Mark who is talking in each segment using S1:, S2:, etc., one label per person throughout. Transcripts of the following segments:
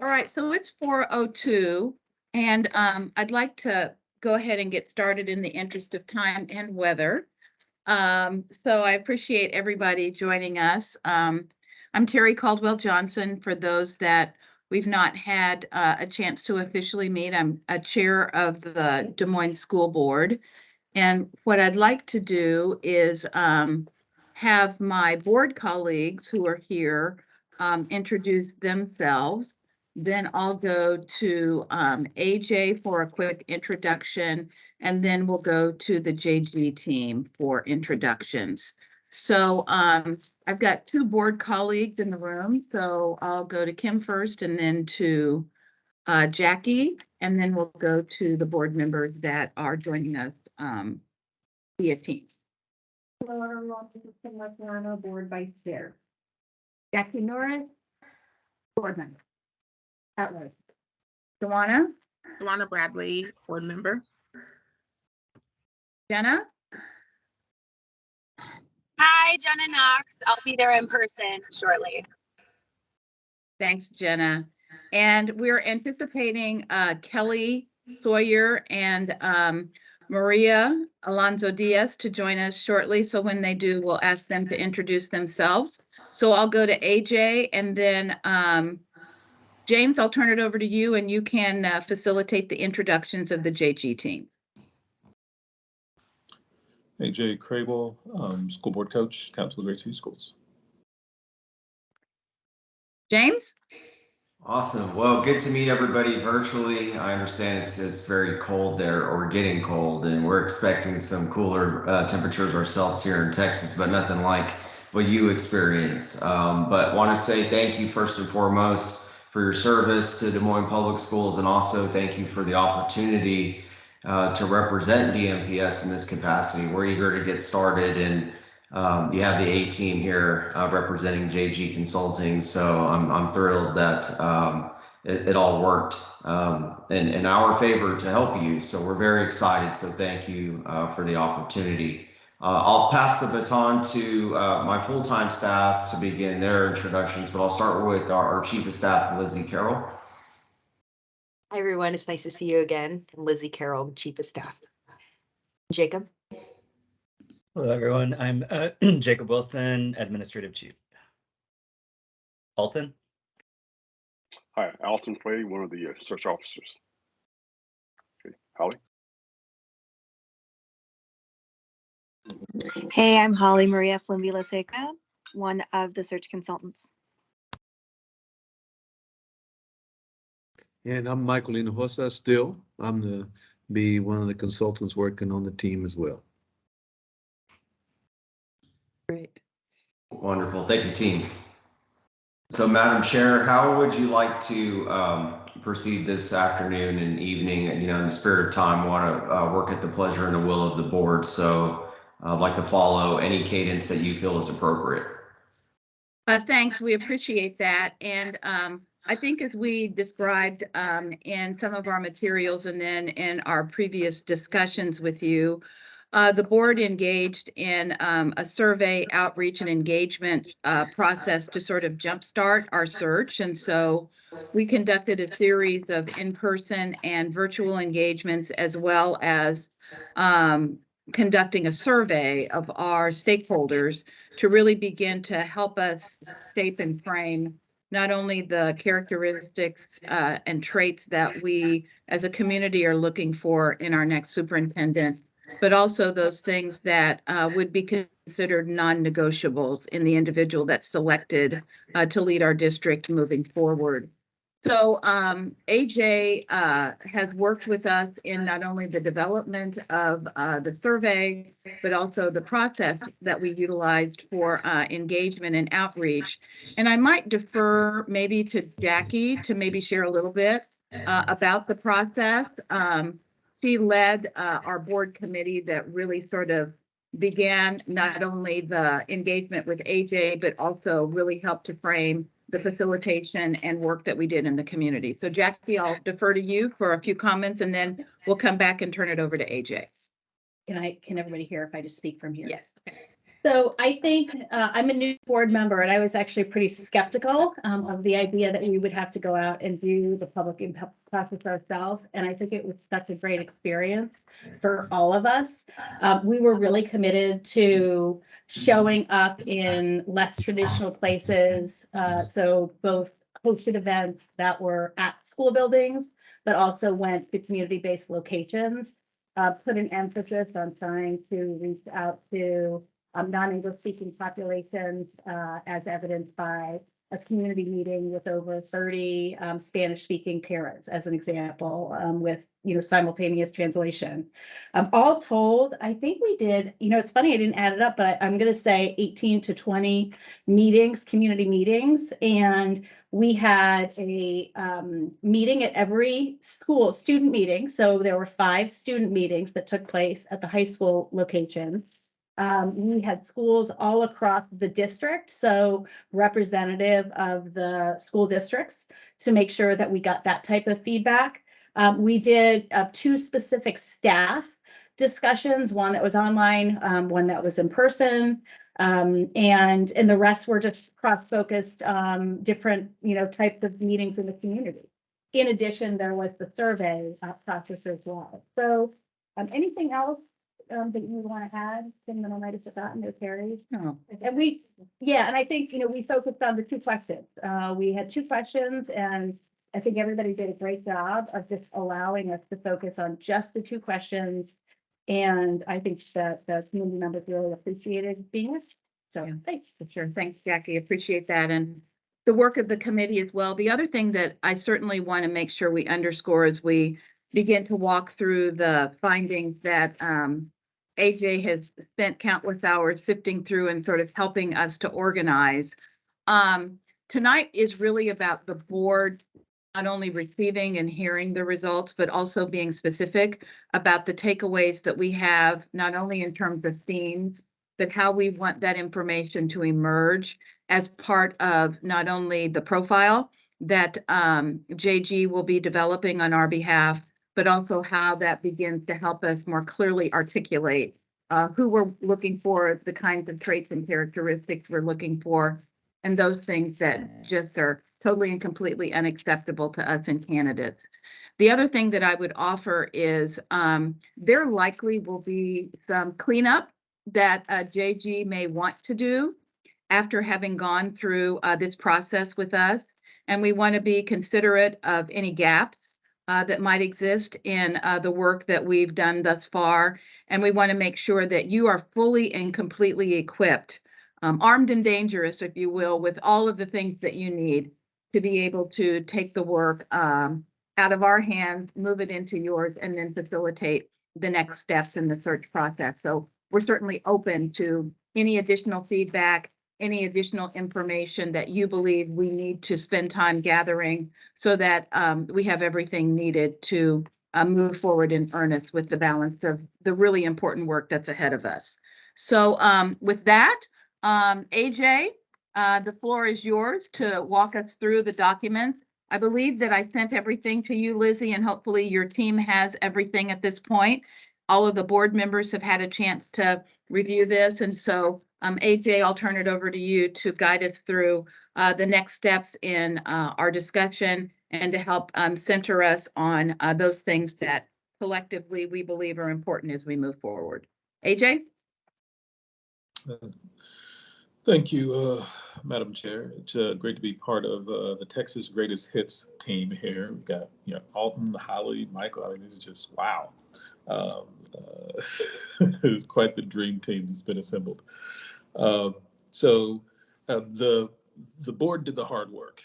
S1: All right, so it's 4:02, and I'd like to go ahead and get started in the interest of time and weather. So I appreciate everybody joining us. I'm Terry Caldwell Johnson. For those that we've not had a chance to officially meet, I'm a chair of the Des Moines School Board. And what I'd like to do is have my board colleagues who are here introduce themselves. Then I'll go to AJ for a quick introduction, and then we'll go to the JG team for introductions. So I've got two board colleagues in the room, so I'll go to Kim first and then to Jackie, and then we'll go to the board members that are joining us via Teams. Hello, everyone. This is Kim Lefferano, Board Vice Chair. Jackie Norris, Board Member. Atlas. Joanna.
S2: Joanna Bradley, Board Member.
S1: Jenna.
S3: Hi, Jenna Knox. I'll be there in person shortly.
S1: Thanks, Jenna. And we're anticipating Kelly Sawyer and Maria Alonso Diaz to join us shortly. So when they do, we'll ask them to introduce themselves. So I'll go to AJ, and then James, I'll turn it over to you, and you can facilitate the introductions of the JG team.
S4: AJ Crable, school board coach, Council of Great City Schools.
S1: James?
S5: Awesome. Well, good to meet everybody virtually. I understand it's very cold there, or getting cold, and we're expecting some cooler temperatures ourselves here in Texas, but nothing like what you experience. But want to say thank you first and foremost for your service to Des Moines Public Schools, and also thank you for the opportunity to represent DMPS in this capacity. We're eager to get started, and you have the A team here representing JG Consulting, so I'm thrilled that it all worked in our favor to help you. So we're very excited. So thank you for the opportunity. I'll pass the baton to my full-time staff to begin their introductions, but I'll start with our Chief of Staff, Lizzie Carroll.
S6: Hi, everyone. It's nice to see you again. I'm Lizzie Carroll, Chief of Staff. Jacob.
S7: Hello, everyone. I'm Jacob Wilson, Administrative Chief. Alton.
S8: Hi, Alton Frey, one of the search officers. Okay, Holly.
S9: Hey, I'm Holly Maria Flimbila Seca, one of the search consultants.
S10: And I'm Michael Hinojosa still. I'm be one of the consultants working on the team as well.
S1: Great.
S5: Wonderful. Thank you, team. So, Madam Chair, how would you like to proceed this afternoon and evening? In the spirit of time, want to work at the pleasure and the will of the board. So I'd like to follow any cadence that you feel is appropriate.
S1: Thanks. We appreciate that. And I think as we described in some of our materials and then in our previous discussions with you, the board engaged in a survey, outreach, and engagement process to sort of jumpstart our search. And so we conducted a series of in-person and virtual engagements, as well as conducting a survey of our stakeholders to really begin to help us shape and frame not only the characteristics and traits that we as a community are looking for in our next superintendent, but also those things that would be considered non-negotiables in the individual that's selected to lead our district moving forward. So AJ has worked with us in not only the development of the survey, but also the process that we utilized for engagement and outreach. And I might defer maybe to Jackie to maybe share a little bit about the process. She led our board committee that really sort of began not only the engagement with AJ, but also really helped to frame the facilitation and work that we did in the community. So Jackie, I'll defer to you for a few comments, and then we'll come back and turn it over to AJ.
S11: Can everybody hear if I just speak from here?
S1: Yes.
S11: So I think I'm a new board member, and I was actually pretty skeptical of the idea that we would have to go out and do the public impact process ourselves. And I think it was such a great experience for all of us. We were really committed to showing up in less traditional places. So both hosted events that were at school buildings, but also went to community-based locations. Put an emphasis on trying to reach out to non-English speaking populations, as evidenced by a community meeting with over 30 Spanish speaking parents, as an example, with simultaneous translation. All told, I think we did, it's funny, I didn't add it up, but I'm going to say 18 to 20 meetings, community meetings. And we had a meeting at every school, student meeting. So there were 5 student meetings that took place at the high school location. We had schools all across the district, so representative of the school districts, to make sure that we got that type of feedback. We did 2 specific staff discussions, one that was online, one that was in person. And the rest were just cross-focused, different, types of meetings in the community. In addition, there was the survey process as well. So anything else that you want to add, Tim, that I might have forgotten or Terry?
S1: No.
S11: And and I think, we focused on the 2 questions. We had 2 questions, and I think everybody did a great job of just allowing us to focus on just the 2 questions. And I think that the community members really appreciated being with. So
S1: Yeah.
S11: thanks.
S1: For sure. Thanks, Jackie. Appreciate that. And the work of the committee as well. The other thing that I certainly want to make sure we underscore as we begin to walk through the findings that AJ has spent countless hours sifting through and sort of helping us to organize. Tonight is really about the board not only receiving and hearing the results, but also being specific about the takeaways that we have, not only in terms of themes, but how we want that information to emerge as part of not only the profile that JG will be developing on our behalf, but also how that begins to help us more clearly articulate who we're looking for, the kinds of traits and characteristics we're looking for, and those things that just are totally and completely unacceptable to us and candidates. The other thing that I would offer is there likely will be some cleanup that JG may want to do after having gone through this process with us. And we want to be considerate of any gaps that might exist in the work that we've done thus far. And we want to make sure that you are fully and completely equipped, armed and dangerous, if you will, with all of the things that you need to be able to take the work out of our hands, move it into yours, and then facilitate the next steps in the search process. So we're certainly open to any additional feedback, any additional information that you believe we need to spend time gathering so that we have everything needed to move forward in earnest with the balance of the really important work that's ahead of us. So with that, AJ, the floor is yours to walk us through the documents. I believe that I sent everything to you, Lizzie, and hopefully your team has everything at this point. All of the board members have had a chance to review this. And so, AJ, I'll turn it over to you to guide us through the next steps in our discussion and to help center us on those things that collectively we believe are important as we move forward. AJ?
S4: Thank you, Madam Chair. It's great to be part of the Texas Greatest Hits team here. We've got Alton, Holly, Michael. I mean, this is just wow. It's quite the dream team that's been assembled. So the board did the hard work.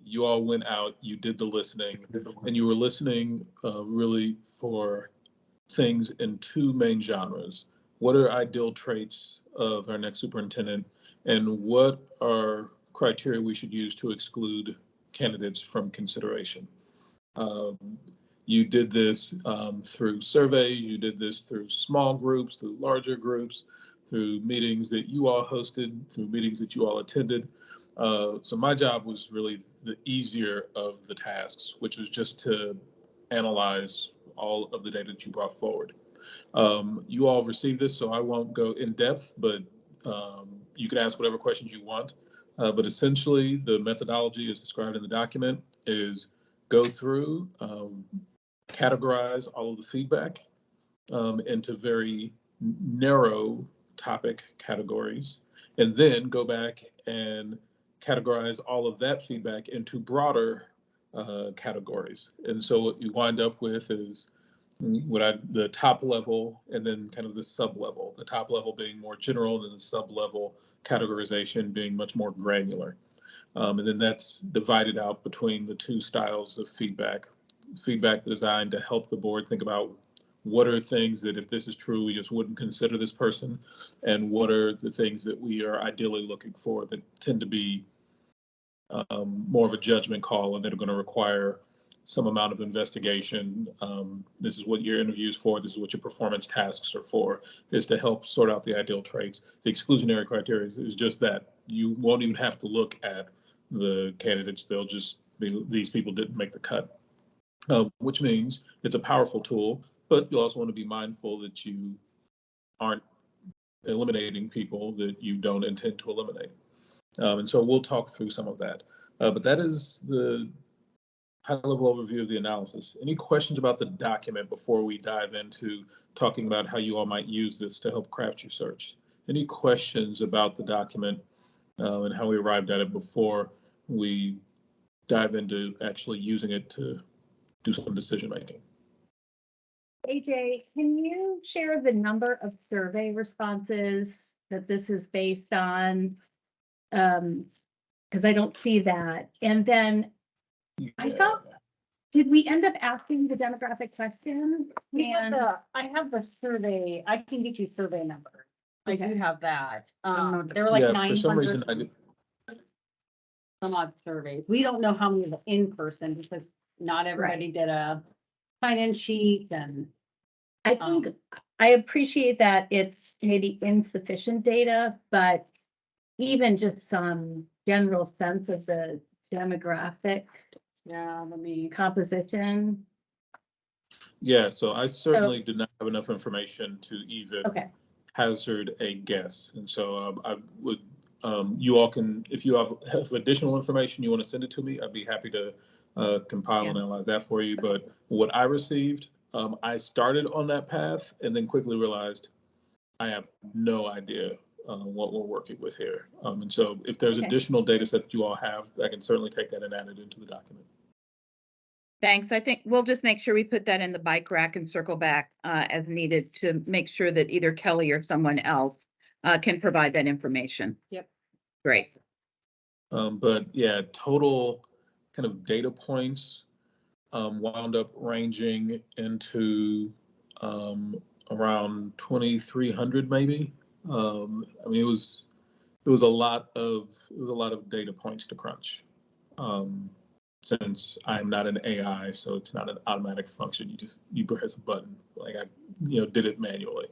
S4: You all went out, you did the listening, and you were listening really for things in 2 main genres. What are ideal traits of our next superintendent, and what are criteria we should use to exclude candidates from consideration? You did this through surveys, you did this through small groups, through larger groups, through meetings that you all hosted, through meetings that you all attended. So my job was really the easier of the tasks, which was just to analyze all of the data that you brought forward. You all received this, so I won't go in depth, but You can ask whatever questions you want, but essentially the methodology is described in the document is go through, categorize all of the feedback into very narrow topic categories, and then go back and categorize all of that feedback into broader categories. And so what you wind up with is the top level and then kind of the sub level. The top level being more general, and then the sub level categorization being much more granular. And then that's divided out between the two styles of feedback. Feedback designed to help the board think about what are things that if this is true, we just wouldn't consider this person, and what are the things that we are ideally looking for that tend to be more of a judgment call and that are going to require some amount of investigation. This is what your interview is for. This is what your performance tasks are for, is to help sort out the ideal traits. The exclusionary criteria is just that. You won't even have to look at the candidates. They'll just be, these people didn't make the cut, which means it's a powerful tool, but you also want to be mindful that you aren't eliminating people that you don't intend to eliminate. And so we'll talk through some of that. But that is the high-level overview of the analysis. Any questions about the document before we dive into talking about how you all might use this to help craft your search? Any questions about the document and how we arrived at it before we dive into actually using it to do some decision-making?
S11: AJ, can you share the number of survey responses that this is based on? Because I don't see that. And then I thought, did we end up asking the demographic question?
S12: I have the survey, I can get you survey numbers. I do have that. There were like
S4: Yeah, for some reason
S12: 900
S4: I did.
S12: some odd surveys. We don't know how many of the in-person because not everybody did a sign-in sheet and.
S11: I think I appreciate that it's maybe insufficient data, but even just some general sense of the demographic
S12: Yeah, let me.
S11: composition.
S4: Yeah, so I certainly did not have enough information to even
S11: Okay.
S4: hazard a guess. And so I would, you all can, if you have additional information you want to send it to me, I'd be happy to compile and analyze that for you. But what I received, I started on that path and then quickly realized I have no idea what we're working with here. And so if there's additional data set that you all have, I can certainly take that and add it into the document.
S1: Thanks. I think we'll just make sure we put that in the bike rack and circle back as needed to make sure that either Kelly or someone else can provide that information.
S12: Yep.
S1: Great.
S4: But yeah, total kind of data points wound up ranging into around 2,300 maybe. I mean, it was a lot of data points to crunch. Since I'm not an AI, so it's not an automatic function. You press a button. Like I, did it manually.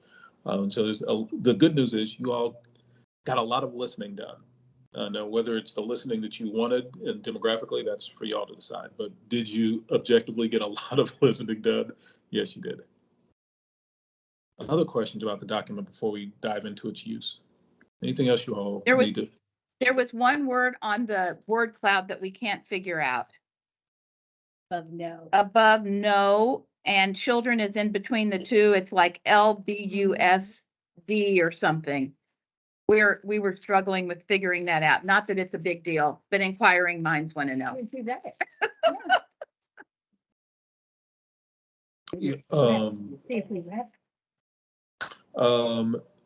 S4: So the good news is you all got a lot of listening done. Now, whether it's the listening that you wanted and demographically, that's for y'all to decide. But did you objectively get a lot of listening done? Yes, you did. Other questions about the document before we dive into its use? Anything else you all need to?
S1: There was one word on the word cloud that we can't figure out. Above no, and children is in between the two. It's like LBUSD or something. We were struggling with figuring that out. Not that it's a big deal, but inquiring minds want to know.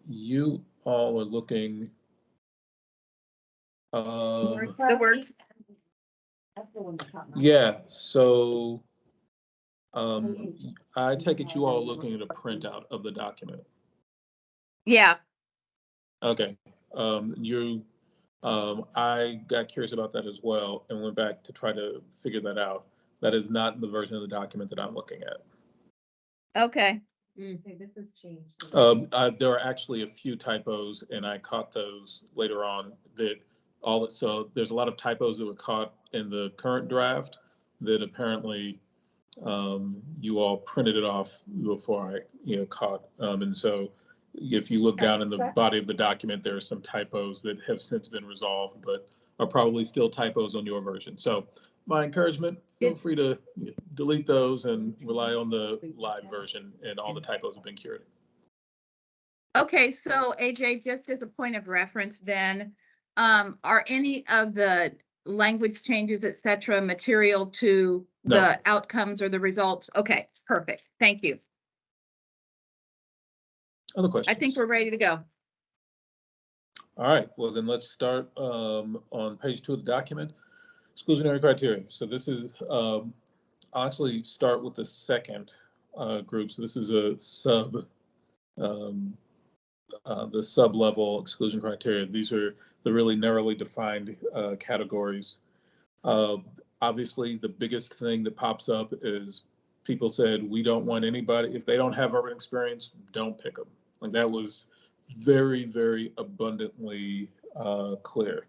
S4: You all are looking.
S1: The word.
S4: Yeah, so I take it you all are looking at a printout of the document.
S1: Yeah.
S4: Okay. I got curious about that as well and went back to try to figure that out. That is not the version of the document that I'm looking at.
S1: Okay.
S12: This has changed.
S4: There are actually a few typos, and I caught those later on. So there's a lot of typos that were caught in the current draft that apparently you all printed it off before I caught. And so if you look down in the
S11: Sure.
S4: body of the document, there are some typos that have since been resolved, but are probably still typos on your version. So my encouragement, feel free to delete those and rely on the live version, and all the typos have been cured.
S1: Okay, so AJ, just as a point of reference then, are any of the language changes, et cetera, material to
S4: No.
S1: the outcomes or the results? Okay, perfect. Thank you.
S4: Other questions?
S1: I think we're ready to go.
S4: All right, well then let's start on page 2 of the document, exclusionary criteria. So this is, I'll actually start with the second group. So this is a the sub-level exclusion criteria. These are the really narrowly defined categories. Obviously, the biggest thing that pops up is people said, we don't want anybody, if they don't have urban experience, don't pick them. Like that was very, very abundantly clear.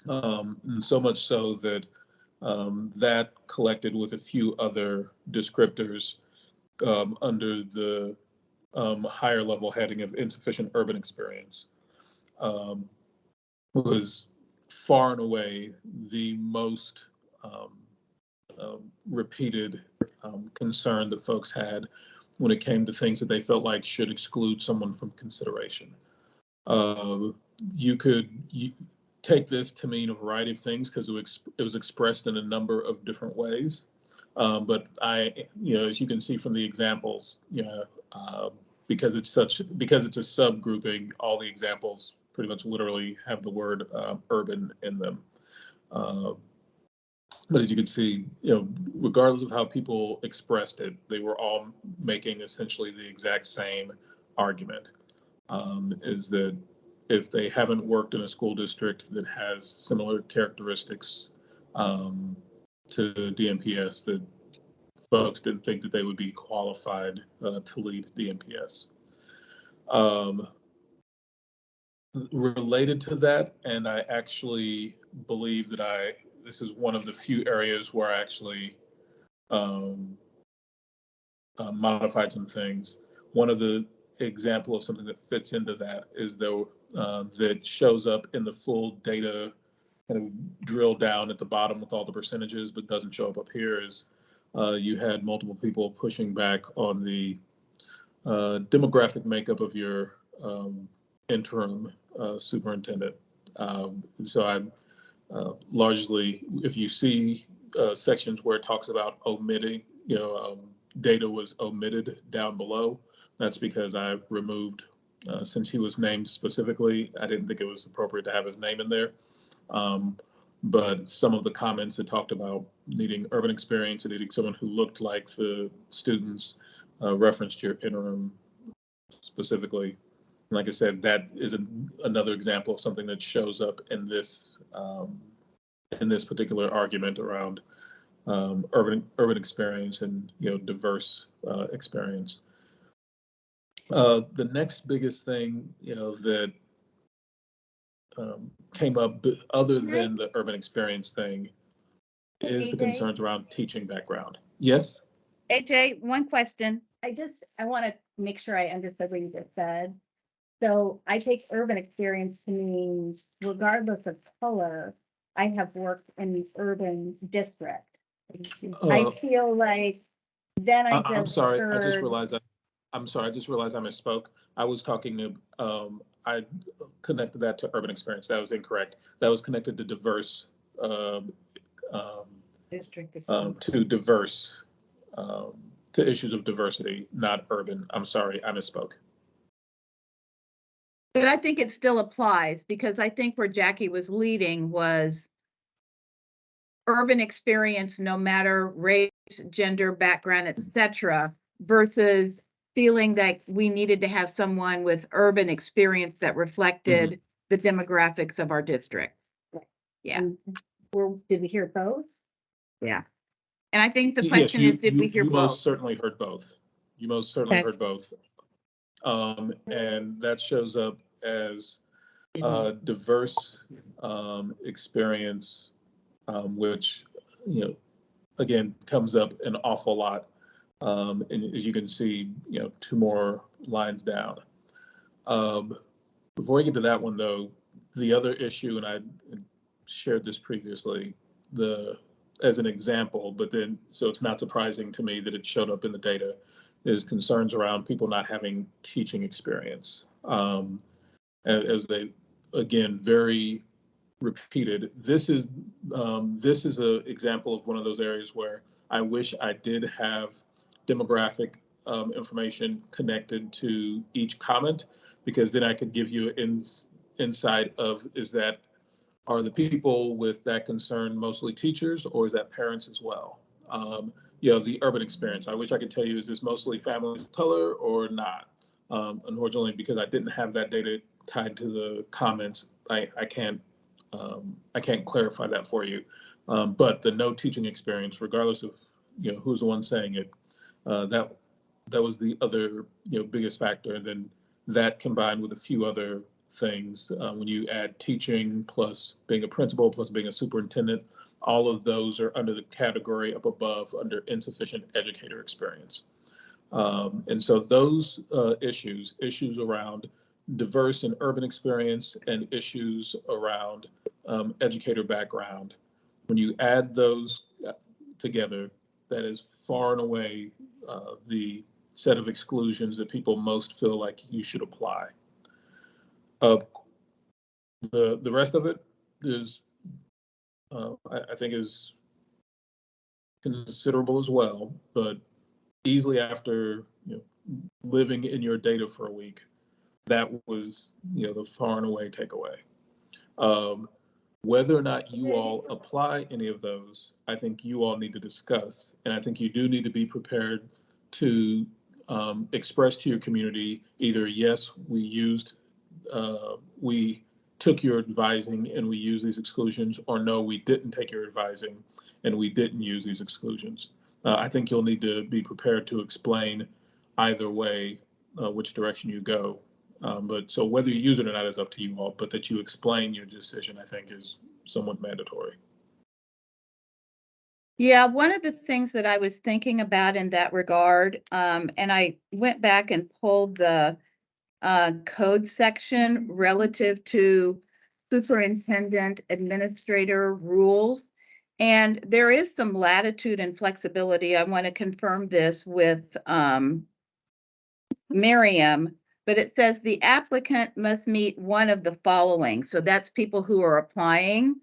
S4: And so much so that that collected with a few other descriptors under the higher level heading of insufficient urban experience, was far and away the most repeated concern that folks had when it came to things that they felt like should exclude someone from consideration. You could take this to mean a variety of things because it was expressed in a number of different ways. But as you can see from the examples, because it's a subgrouping, all the examples pretty much literally have the word urban in them. But as you can see, regardless of how people expressed it, they were all making essentially the exact same argument, is that if they haven't worked in a school district that has similar characteristics to DMPS, that folks didn't think that they would be qualified to lead DMPS. Related to that, and I actually believe that this is one of the few areas where I actually modified some things. One of the example of something that fits into that is though that shows up in the full data kind of drill down at the bottom with all the percentages, but doesn't show up here, is you had multiple people pushing back on the demographic makeup of your interim superintendent. So I largely, if you see sections where it talks about omitting, data was omitted down below, that's because I removed, since he was named specifically, I didn't think it was appropriate to have his name in there. But some of the comments that talked about needing urban experience and needing someone who looked like the students referenced your interim specifically. Like I said, that is another example of something that shows up in this particular argument around urban experience and diverse experience. The next biggest thing that came up other than the urban experience thing is the concerns around teaching background. Yes?
S1: AJ, one question.
S11: I want to make sure I understood what you just said. So I take urban experience to mean regardless of color, I have worked in the urban district. I feel like then
S4: I'm sorry. I just
S11: heard-
S4: realized I'm sorry. I just realized I misspoke. I was talking I connected that to urban experience. That was incorrect. That was connected to diverse to issues of diversity, not urban. I'm sorry, I misspoke.
S1: But I think it still applies because I think where Jackie was leading was urban experience, no matter race, gender, background, et cetera, versus feeling that we needed to have someone with urban experience that reflected the demographics of our district. Yeah.
S11: Did we hear both?
S1: Yeah. And I think the
S4: Yes,
S1: question is, did we hear
S4: you
S1: both?
S4: most certainly heard both. You most certainly heard both. And that shows up as diverse experience, which, again, comes up an awful lot. And as you can see, 2 more lines down. Before we get to that one though, the other issue, and I shared this previously, as an example, but then, so it's not surprising to me that it showed up in the data, is concerns around people not having teaching experience. As they, again, very repeated. This is an example of one of those areas where I wish I did have demographic information connected to each comment, because then I could give you insight of, are the people with that concern mostly teachers, or is that parents as well? The urban experience. I wish I could tell you, is this mostly families of color or not? Unfortunately, because I didn't have that data tied to the comments, I can't clarify that for you. But the no teaching experience, regardless of who's the one saying it, that was the other biggest factor. And then that combined with a few other things, when you add teaching plus being a principal plus being a superintendent, all of those are under the category up above under insufficient educator experience. And so those issues around diverse and urban experience and issues around educator background, when you add those together, that is far and away the set of exclusions that people most feel like you should apply. The rest of it is, I think, is considerable as well, but easily after living in your data for a week, that was the far and away takeaway. Whether or not you all apply any of those, I think you all need to discuss, and I think you do need to be prepared to express to your community either, yes, we took your advising and we used these exclusions, or no, we didn't take your advising and we didn't use these exclusions. I think you'll need to be prepared to explain either way which direction you go. But so whether you use it or not is up to you all, but that you explain your decision, I think, is somewhat mandatory.
S1: Yeah, one of the things that I was thinking about in that regard, and I went back and pulled the code section relative to superintendent administrator rules. And there is some latitude and flexibility. I want to confirm this with Miriam, but it says the applicant must meet one of the following. So that's people who are applying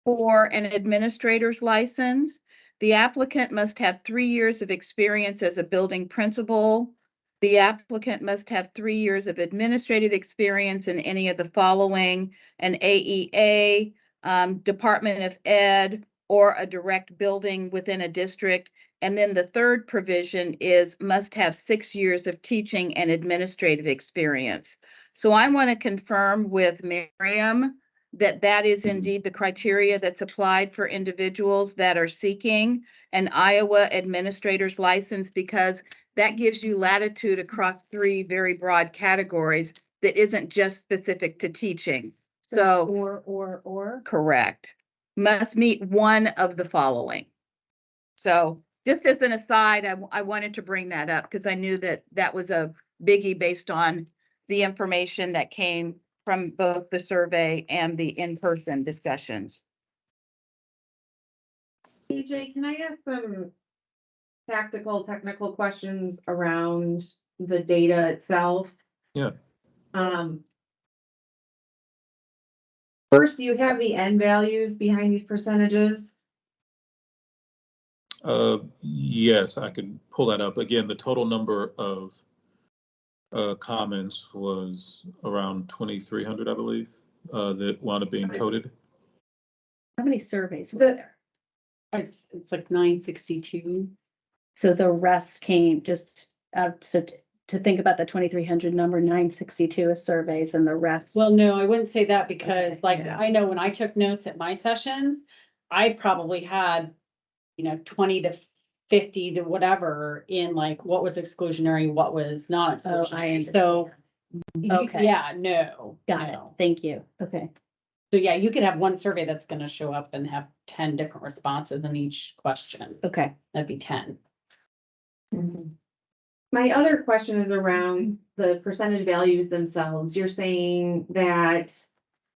S1: for an administrator's license. The applicant must have 3 years of experience as a building principal. The applicant must have 3 years of administrative experience in any of the following: an AEA, Department of Ed, or a direct building within a district. And then the third provision is must have 6 years of teaching and administrative experience. So I want to confirm with Miriam that that is indeed the criteria that's applied for individuals that are seeking an Iowa administrator's license, because that gives you latitude across 3 very broad categories that isn't just specific to teaching. So
S11: Or.
S1: correct. Must meet one of the following. So just as an aside, I wanted to bring that up because I knew that that was a biggie based on the information that came from both the survey and the in-person discussions.
S13: PJ, can I ask some technical questions around the data itself?
S4: Yeah.
S13: First, do you have the end values behind these percentages?
S4: Yes, I could pull that up. Again, the total number of comments was around 2,300, I believe, that wound up being coded.
S11: How many surveys were there?
S12: It's like 962.
S11: So the rest came just, to think about the 2,300 number, 962 is surveys and the rest.
S12: Well, no, I wouldn't say that because
S11: Yeah.
S12: I know when I took notes at my sessions, I probably had, 20 to 50 to whatever in like what was exclusionary, what was not exclusionary. So,
S11: Okay.
S12: yeah, no.
S11: Got it. Thank you. Okay.
S12: So yeah, you could have one survey that's gonna show up and have 10 different responses in each question.
S11: Okay.
S12: That'd be 10.
S11: Mm-hmm.
S13: My other question is around the percentage values themselves. You're saying that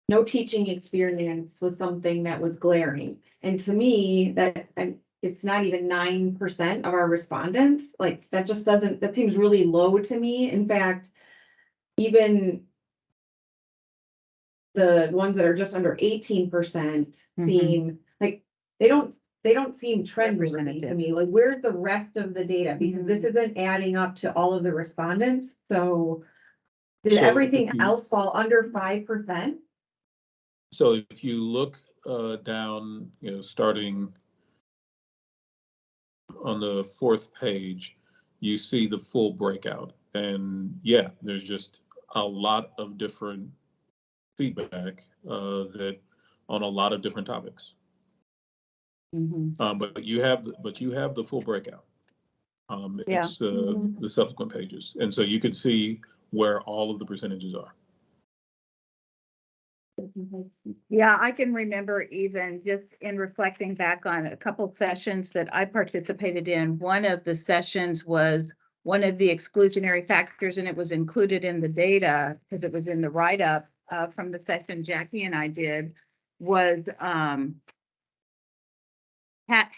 S13: no teaching experience was something that was glaring. And to me, it's not even 9% of our respondents. Like, that just doesn't, that seems really low to me. In fact, even the ones that are just under 18% seem like they don't seem trend worthy to me. Like, where's the rest of the data? Because this isn't adding up to all of the respondents. So did
S4: So
S13: everything
S4: if you-
S13: else fall under 5%?
S4: So if you look down, starting on the 4th page, you see the full breakout. And yeah, there's just a lot of different feedback that on a lot of different topics. But you have the full breakout.
S1: Yeah.
S4: It's the subsequent pages, and so you can see where all of the percentages are.
S1: Yeah, I can remember even just in reflecting back on a couple sessions that I participated in. One of the sessions was one of the exclusionary factors, and it was included in the data because it was in the write-up from the session Jackie and I did, was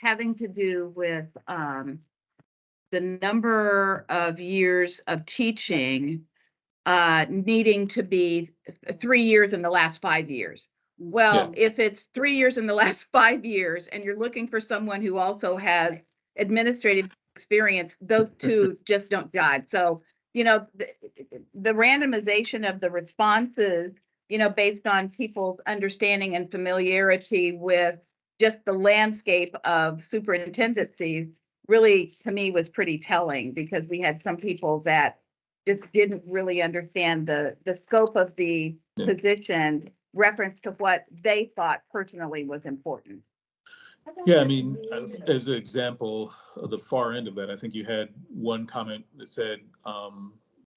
S1: having to do with the number of years of teaching needing to be 3 years in the last 5 years. Well, if it's 3 years in the last 5 years and you're looking for someone who also has administrative experience, those two just don't jive. So, the randomization of the responses, based on people's understanding and familiarity with just the landscape of superintendencies really, to me, was pretty telling because we had some people that just didn't really understand the scope of the position reference to what they thought personally was important.
S4: Yeah, I mean, as an example of the far end of that, I think you had one comment that said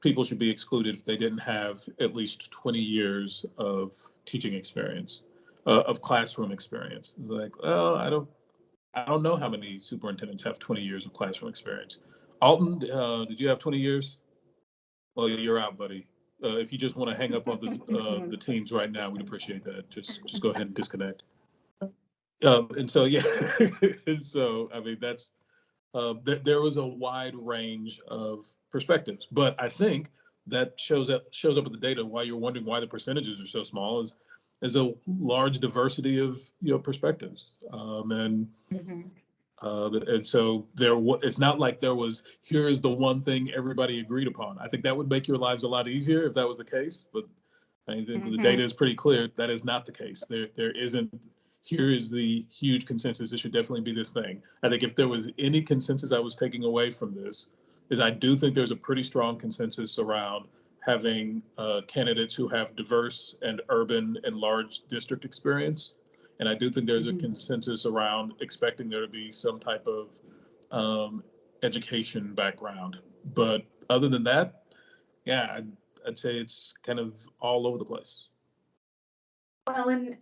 S4: people should be excluded if they didn't have at least 20 years of teaching experience, of classroom experience. Like, well, I don't know how many superintendents have 20 years of classroom experience. Alton, did you have 20 years? Well, you're out, buddy. If you just want to hang up on the teams right now, we'd appreciate that. Just go ahead and disconnect. And so, yeah, so I mean, that's there was a wide range of perspectives, but I think that shows up in the data. Why you're wondering why the percentages are so small is a large diversity of perspectives, and so it's not like there was here is the one thing everybody agreed upon. I think that would make your lives a lot easier if that was the case, but I mean, the data is pretty clear that is not the case. There isn't. Here is the huge consensus. It should definitely be this thing. I think if there was any consensus I was taking away from this, is I do think there's a pretty strong consensus around having candidates who have diverse and urban and large district experience. And I do think there's a consensus around expecting there to be some type of education background. But other than that, yeah, I'd say it's kind of all over the place.
S13: Well, and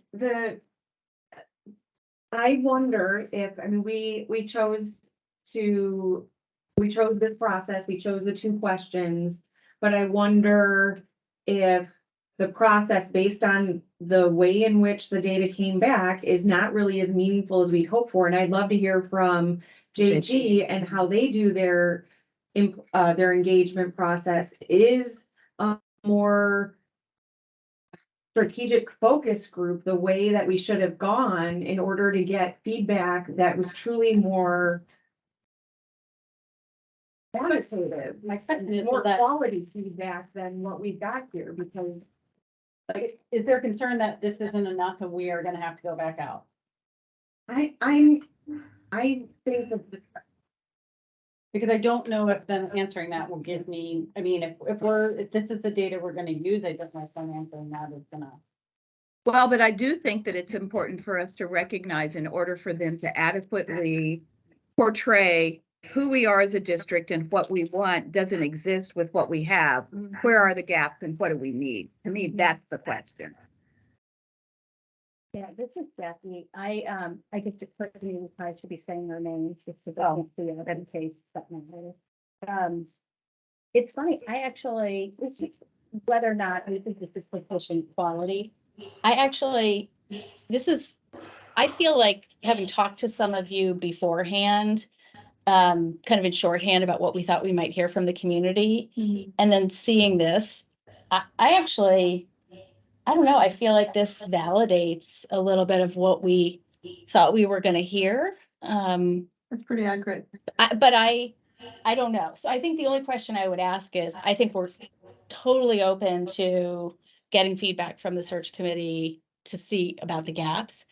S13: I wonder if, I mean, we chose this process, we chose the 2 questions, but I wonder if the process based on the way in which the data came back is not really as meaningful as we'd hoped for. And I'd love to hear from JG and how they do their engagement process. Is a more strategic focus group the way that we should have gone in order to get feedback that was truly more quantitative, more quality feedback than what we got here, because
S12: Is there concern that this isn't enough and we are gonna have to go back out?
S13: I think that
S12: Because I don't know if them answering that will give me, I mean, if this is the data we're gonna use, I don't know if them answering that is gonna.
S1: Well, but I do think that it's important for us to recognize in order for them to adequately portray who we are as a district and what we want doesn't exist with what we have. Where are the gaps and what do we need? To me, that's the question.
S11: Yeah, this is Jackie. I just occurred to me, I should be saying her name, just so I can see it in case something. It's funny, I actually, whether or not we think this is sufficient quality, I feel like having talked to some of you beforehand, kind of in shorthand about what we thought we might hear from the community, and then seeing this, I don't know, I feel like this validates a little bit of what we thought we were going to hear.
S12: That's pretty accurate.
S11: But I don't know. So I think the only question I would ask is, I think we're totally open to getting feedback from the search committee to see about the gaps.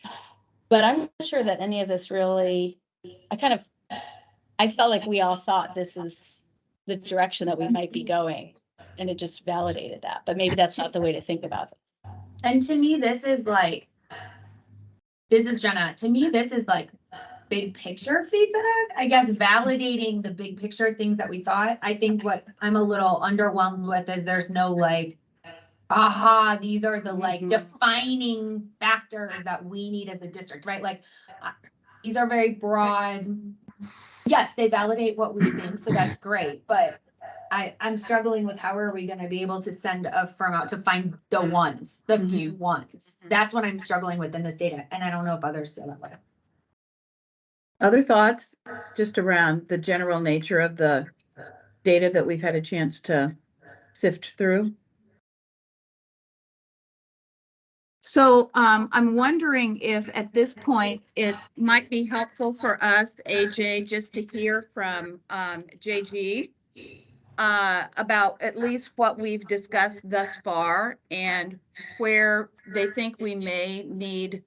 S11: But I'm not sure that any of this really, I felt like we all thought this is the direction that we might be going. And it just validated that. But maybe that's not the way to think about it.
S3: And to me, this is Jenna. To me, this is like big picture feedback, I guess, validating the big picture things that we thought. I think what I'm a little underwhelmed with is there's no like, aha, these are the like defining factors that we need as a district, right? Like, these are very broad. Yes, they validate what we think, so that's great, but I'm struggling with how are we gonna be able to send a firm out to find the ones, the few ones. That's what I'm struggling with in this data, and I don't know if others feel that way.
S1: Other thoughts just around the general nature of the data that we've had a chance to sift through? So I'm wondering if at this point it might be helpful for us, AJ, just to hear from JG about at least what we've discussed thus far and where they think we may need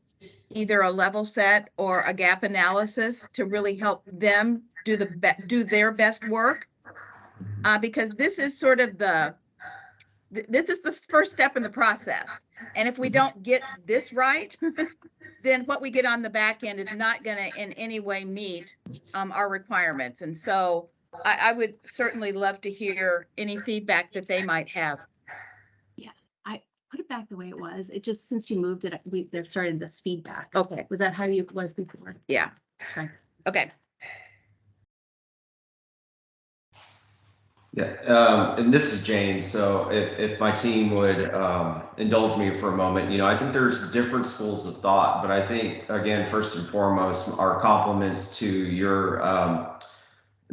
S1: either a level set or a gap analysis to really help them do their best work. Because this is sort of this is the first step in the process. And if we don't get this right, then what we get on the back end is not going to in any way meet our requirements. And so I would certainly love to hear any feedback that they might have.
S11: Yeah, I put it back the way it was. It just, since you moved it, there started this feedback.
S1: Okay.
S11: Was that how you was before?
S1: Yeah. Okay.
S5: Yeah, and this is James. So if my team would indulge me for a moment, I think there's different schools of thought, but I think, again, first and foremost, our compliments to your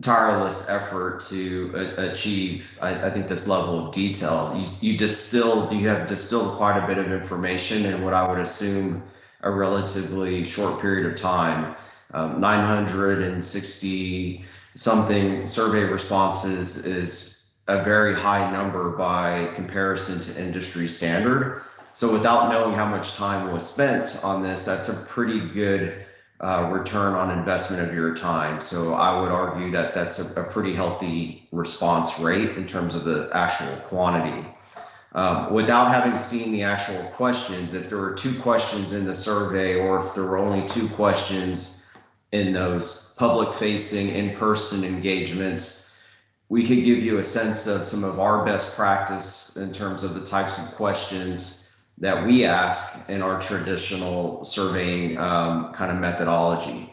S5: tireless effort to achieve, I think, this level of detail. You have distilled quite a bit of information in what I would assume a relatively short period of time. 960 something survey responses is a very high number by comparison to industry standard. So without knowing how much time was spent on this, that's a pretty good return on investment of your time. So I would argue that that's a pretty healthy response rate in terms of the actual quantity. Without having seen the actual questions, if there were 2 questions in the survey, or if there were only 2 questions in those public-facing in-person engagements, we could give you a sense of some of our best practice in terms of the types of questions that we ask in our traditional surveying kind of methodology.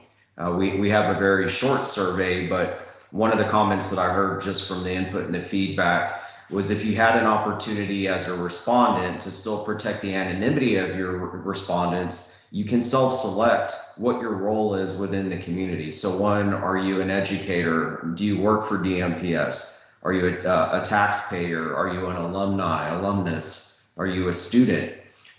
S5: We have a very short survey, but one of the comments that I heard just from the input and the feedback was if you had an opportunity as a respondent to still protect the anonymity of your respondents, you can self-select what your role is within the community. So one, are you an educator? Do you work for DMPS? Are you a taxpayer? Are you an alumnus? Are you a student?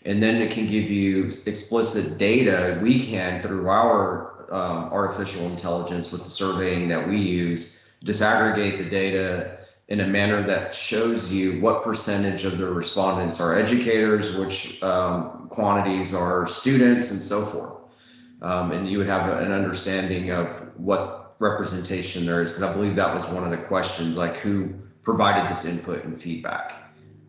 S5: And then it can give you explicit data. We can, through our artificial intelligence with the surveying that we use, disaggregate the data in a manner that shows you what percentage of the respondents are educators, which quantities are students, and so forth. And you would have an understanding of what representation there is, because I believe that was one of the questions, like who provided this input and feedback.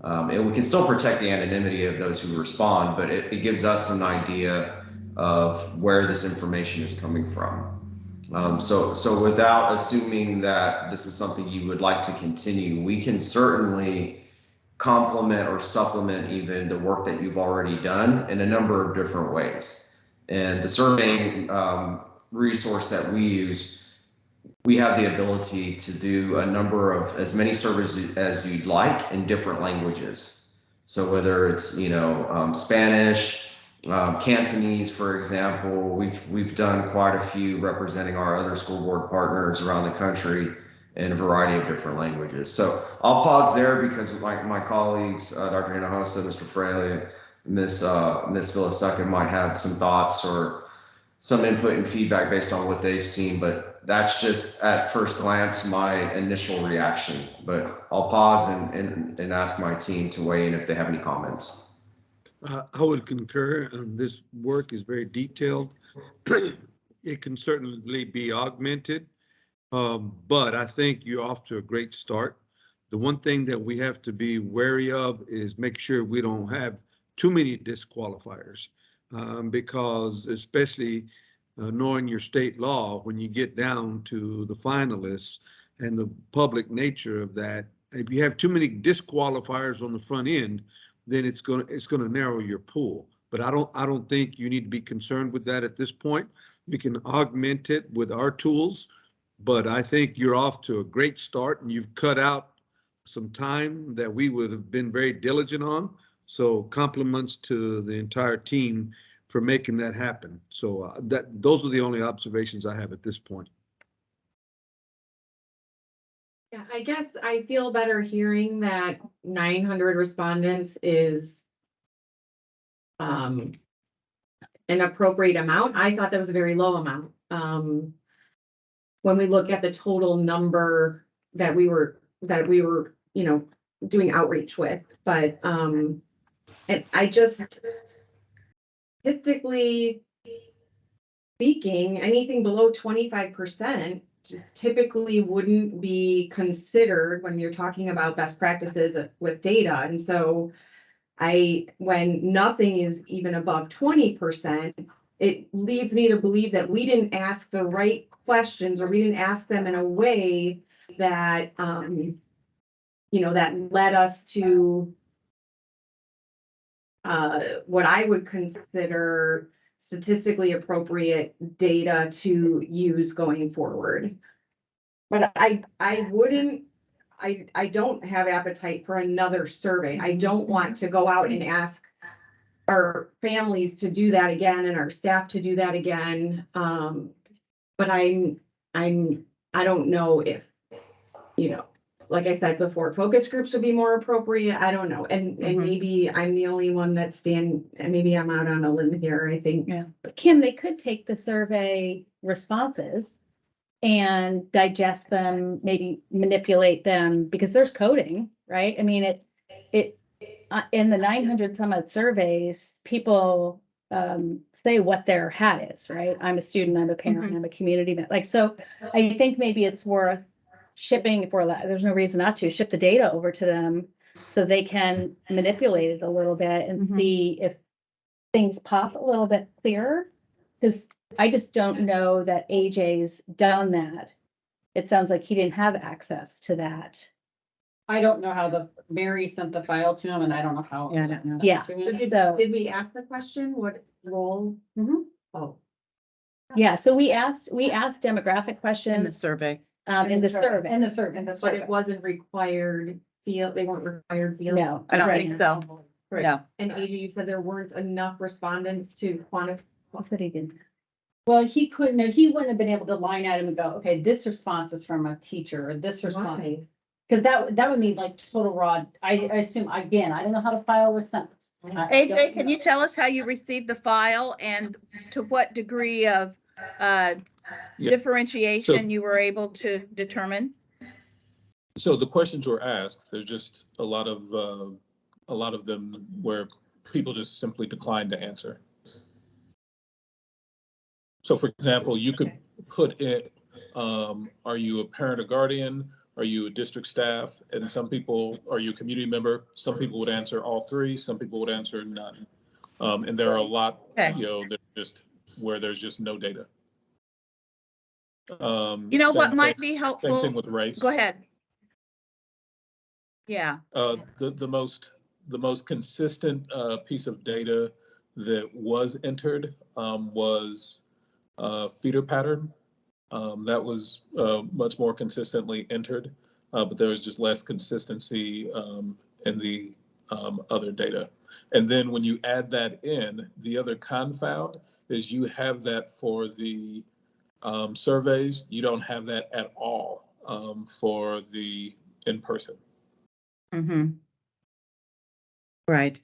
S5: And we can still protect the anonymity of those who respond, but it gives us an idea of where this information is coming from. So without assuming that this is something you would like to continue, we can certainly complement or supplement even the work that you've already done in a number of different ways. And the surveying resource that we use we have the ability to do a number of as many surveys as you'd like in different languages. So whether it's, Spanish, Cantonese, for example, we've done quite a few representing our other school board partners around the country in a variety of different languages. So I'll pause there because my colleagues, Dr. Hinojosa, Mr. Fraley, Miss Villasecca might have some thoughts or some input and feedback based on what they've seen, but that's just at first glance my initial reaction. But I'll pause and ask my team to weigh in if they have any comments.
S10: I would concur. This work is very detailed. It can certainly be augmented, but I think you're off to a great start. The one thing that we have to be wary of is make sure we don't have too many disqualifiers, because especially knowing your state law, when you get down to the finalists and the public nature of that, if you have too many disqualifiers on the front end, then it's gonna narrow your pool. But I don't think you need to be concerned with that at this point. We can augment it with our tools, but I think you're off to a great start and you've cut out some time that we would have been very diligent on. So compliments to the entire team for making that happen. So those are the only observations I have at this point.
S13: Yeah, I guess I feel better hearing that 900 respondents is an appropriate amount. I thought that was a very low amount. When we look at the total number that we were, doing outreach with, but, and I just, statistically speaking, anything below 25% just typically wouldn't be considered when you're talking about best practices with data. And so when nothing is even above 20%, it leads me to believe that we didn't ask the right questions, or we didn't ask them in a way that, that led us to what I would consider statistically appropriate data to use going forward. But I don't have appetite for another survey. I don't want to go out and ask our families to do that again and our staff to do that again. But I don't know if, like I said before, focus groups would be more appropriate. I don't know. And maybe I'm the only one and maybe I'm out on a limb here, I think.
S11: Yeah. Kim, they could take the survey responses and digest them, maybe manipulate them, because there's coding, right? I mean, in the 900 some odd surveys, people say what their hat is, right? I'm a student, I'm a parent, I'm a community, so I think maybe it's worth shipping there's no reason not to ship the data over to them so they can manipulate it a little bit and see if things pop a little bit clearer. Because I just don't know that AJ's done that. It sounds like he didn't have access to that.
S12: I don't know how Mary sent the file to him, and I don't know how.
S11: Yeah, I don't know. Yeah.
S13: Did we ask the question, what role? Oh.
S11: Yeah, so we asked demographic questions.
S1: In the survey.
S11: In the survey.
S13: But it wasn't required field, they weren't required field.
S11: No.
S1: I don't think so.
S13: Right.
S1: No.
S13: And AJ, you said there weren't enough respondents to quantify.
S11: Said he didn't.
S12: Well, he wouldn't have been able to line item and go, okay, this response is from a teacher, or this response. Because that would mean like total raw, I assume, again, I don't know how the file was sent.
S1: AJ, can you tell us how you received the file and to what degree of differentiation you were able to determine?
S4: So the questions were asked. There's just a lot of them where people just simply declined to answer. So for example, you could put in, are you a parent or guardian? Are you a district staff? And some people, are you a community member? Some people would answer all three. Some people would answer none. And there are a lot, there's just no data.
S1: What might be helpful?
S4: Same thing with race.
S1: Go ahead. Yeah.
S4: The most consistent piece of data that was entered was feeder pattern. That was much more consistently entered, but there was just less consistency in the other data. And then when you add that in, the other confound is you have that for the surveys. You don't have that at all for the in-person.
S1: Mm-hmm. Right.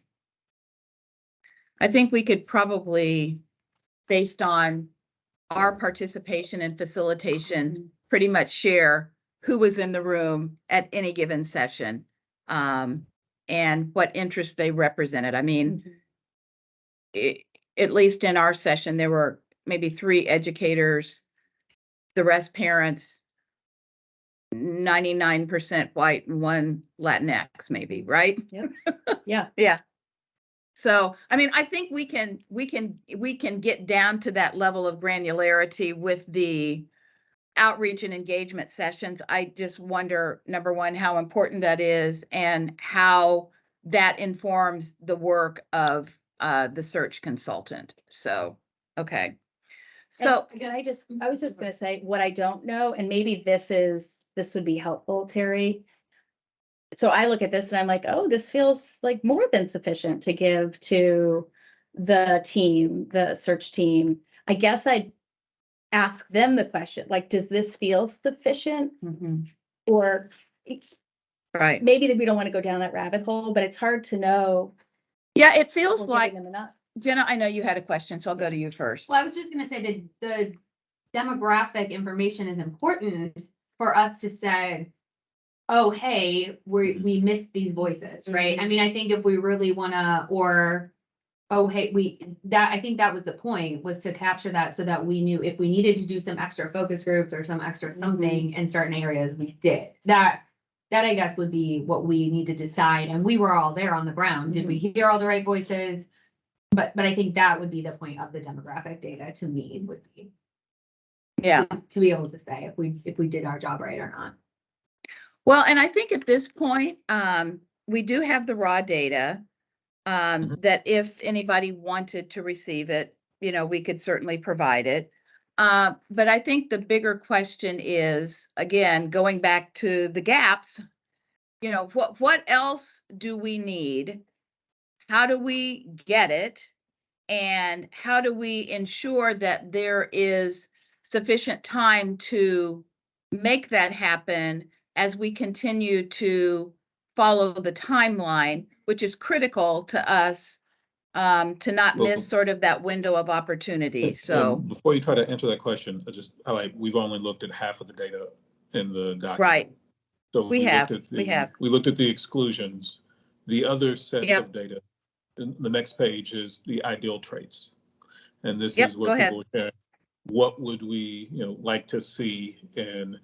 S1: I think we could probably, based on our participation and facilitation, pretty much share who was in the room at any given session, and what interests they represented. I mean, at least in our session, there were maybe 3 educators, the rest parents, 99% white and 1 Latinx, maybe, right?
S11: Yep. Yeah.
S1: Yeah. So, I mean, I think we can get down to that level of granularity with the outreach and engagement sessions. I just wonder, number one, how important that is and how that informs the work of the search consultant. So, okay. So,
S11: And I was just gonna say what I don't know, and maybe this would be helpful, Terry. So I look at this and I'm like, oh, this feels like more than sufficient to give to the team, the search team. I guess I'd ask them the question, like, does this feel sufficient? Or
S1: right.
S11: maybe that we don't want to go down that rabbit hole, but it's hard to know.
S1: Yeah, it feels
S11: we're
S1: like,
S11: giving them enough.
S1: Jenna, I know you had a question, so I'll go to you first.
S3: Well, I was just gonna say that the demographic information is important for us to say, oh, hey, we missed these voices, right? I mean, I think if we really wanna, or, oh, hey, I think that was the point, was to capture that so that we knew if we needed to do some extra focus groups or some extra something in certain areas, we did. That I guess would be what we need to decide. And we were all there on the ground. Did we hear all the right voices? But I think that would be the point of the demographic data to me, would be.
S1: Yeah.
S3: To be able to say if we did our job right or not.
S1: Well, and I think at this point, we do have the raw data, that if anybody wanted to receive it, we could certainly provide it. But I think the bigger question is, again, going back to the gaps, what else do we need? How do we get it? And how do we ensure that there is sufficient time to make that happen as we continue to follow the timeline, which is critical to us, to not
S4: Well,
S1: miss sort of that window of opportunity. So,
S4: before you try to answer that question, I just highlight, we've only looked at half of the data in the document.
S1: right.
S4: So
S1: We have.
S4: we looked at the exclusions. The other set
S1: Yep.
S4: of data, the next page is the ideal traits. And this
S1: Yep,
S4: is
S1: go
S4: what
S1: ahead.
S4: people are sharing. What would we, like to see in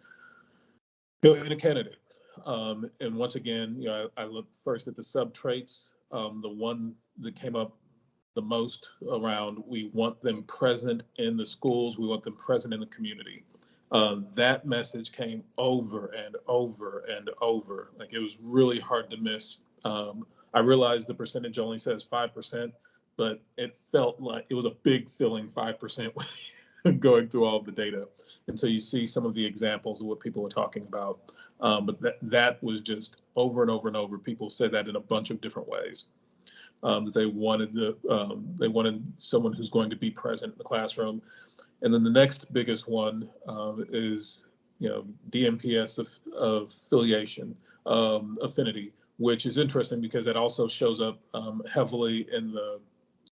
S4: a candidate? And once again, I looked first at the sub traits. The one that came up the most around, we want them present in the schools, we want them present in the community. That message came over and over and over. Like, it was really hard to miss. I realized the percentage only says 5%, but it felt like it was a big filling 5% going through all of the data. And so you see some of the examples of what people were talking about. But that was just over and over and over. People said that in a bunch of different ways. That they wanted someone who's going to be present in the classroom. And then the next biggest one is DMPS affiliation, affinity, which is interesting because it also shows up heavily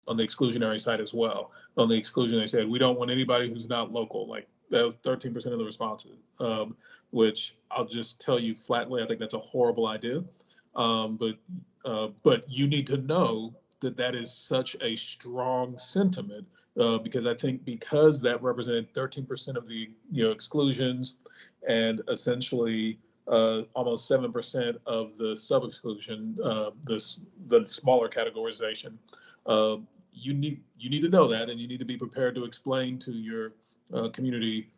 S4: on the exclusionary side as well. On the exclusion, they said we don't want anybody who's not local. Like, that was 13% of the responses, which I'll just tell you flatly, I think that's a horrible idea. But you need to know that is such a strong sentiment, because I think because that represented 13% of the exclusions, and essentially almost 7% of the sub-exclusion, the smaller categorization. You need to know that, and you need to be prepared to explain to your community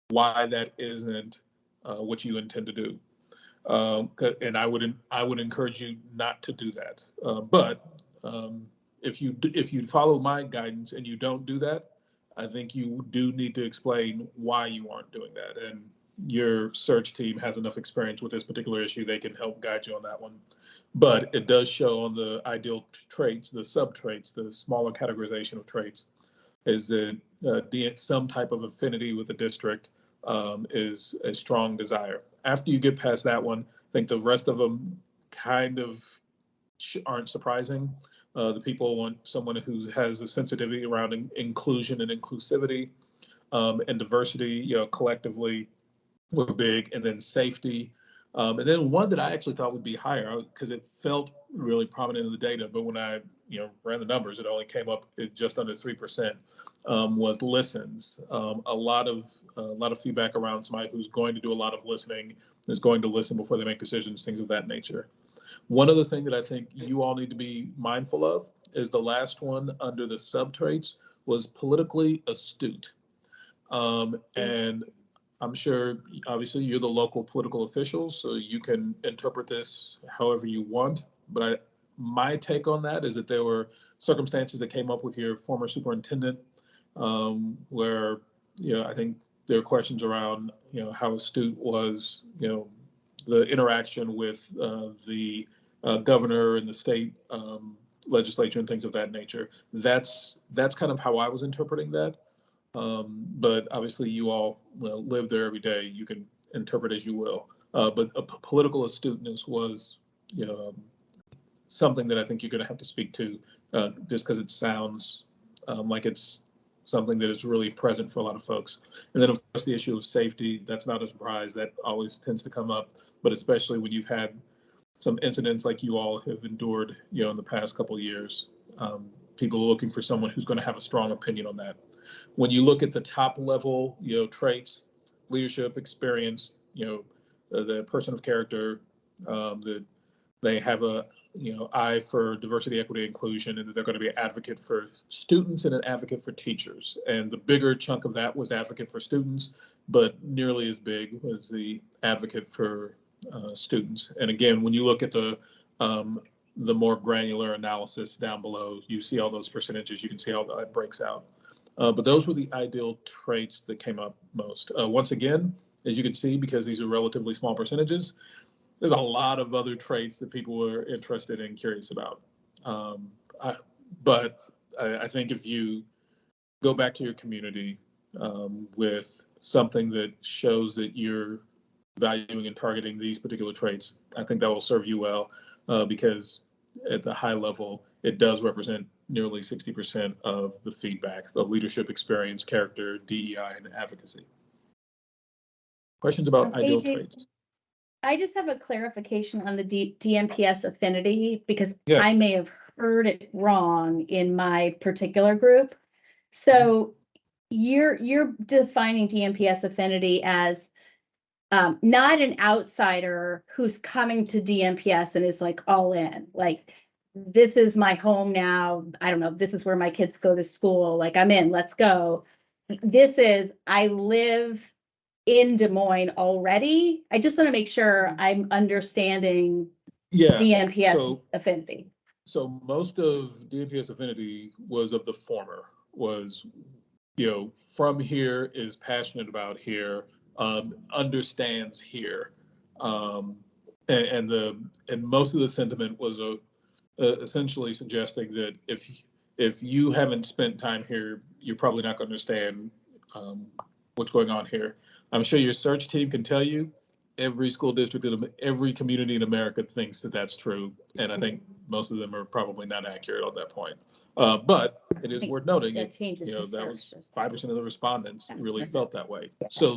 S4: why that isn't what you intend to do. And I would encourage you not to do that. But if you follow my guidance and you don't do that, I think you do need to explain why you aren't doing that. And your search team has enough experience with this particular issue, they can help guide you on that one. But it does show on the ideal traits, the sub traits, the smaller categorization of traits, is that some type of affinity with the district is a strong desire. After you get past that one, I think the rest of them kind of aren't surprising. The people want someone who has a sensitivity around inclusion and inclusivity, and diversity, collectively were big, and then safety. And then one that I actually thought would be higher because it felt really prominent in the data, but when I ran the numbers, it only came up at just under 3%. Was listens. A lot of feedback around somebody who's going to do a lot of listening, is going to listen before they make decisions, things of that nature. One other thing that I think you all need to be mindful of is the last one under the sub-traits was politically astute. And I'm sure, obviously, you're the local political officials, so you can interpret this however you want. But my take on that is that there were circumstances that came up with your former superintendent, where I think there are questions around how astute was the interaction with the governor and the state legislature and things of that nature. That's kind of how I was interpreting that. But obviously, you all live there every day. You can interpret as you will. But political astuteness was, something that I think you're going to have to speak to, just because it sounds like it's something that is really present for a lot of folks. And then, of course, the issue of safety. That's not a surprise. That always tends to come up, but especially when you've had some incidents like you all have endured, in the past couple of years. People are looking for someone who's going to have a strong opinion on that. When you look at the top level, traits, leadership, experience, the person of character, that they have a, eye for diversity, equity, inclusion, and that they're going to be an advocate for students and an advocate for teachers. And the bigger chunk of that was advocate for students, but nearly as big was the advocate for students. And again, when you look at the more granular analysis down below, you see all those percentages. You can see how that breaks out. But those were the ideal traits that came up most. Once again, as you can see, because these are relatively small percentages, there's a lot of other traits that people were interested and curious about. But I think if you go back to your community with something that shows that you're valuing and targeting these particular traits, I think that will serve you well, because at the high level, it does represent nearly 60% of the feedback, the leadership, experience, character, DEI, and advocacy. Questions about ideal
S11: AJ,
S4: traits?
S11: I just have a clarification on the DMPS affinity because
S4: Yeah.
S11: I may have heard it wrong in my particular group. So you're defining DMPS affinity as not an outsider who's coming to DMPS and is like all in, like, this is my home now. I don't know, this is where my kids go to school. Like, I'm in, let's go. This is, I live in Des Moines already. I just want to make sure I'm understanding
S4: Yeah.
S11: DMPS affinity.
S4: So most of DMPS affinity was of the former, was, from here, is passionate about here, understands here. And most of the sentiment was essentially suggesting that if you haven't spent time here, you're probably not going to understand what's going on here. I'm sure your search team can tell you every school district in every community in America thinks that that's true. And I think most of them are probably not accurate on that point. But it is worth noting
S11: that changes from
S4: that was
S11: search.
S4: 5% of the respondents really
S11: Okay.
S4: felt that way.
S11: Yeah.
S4: So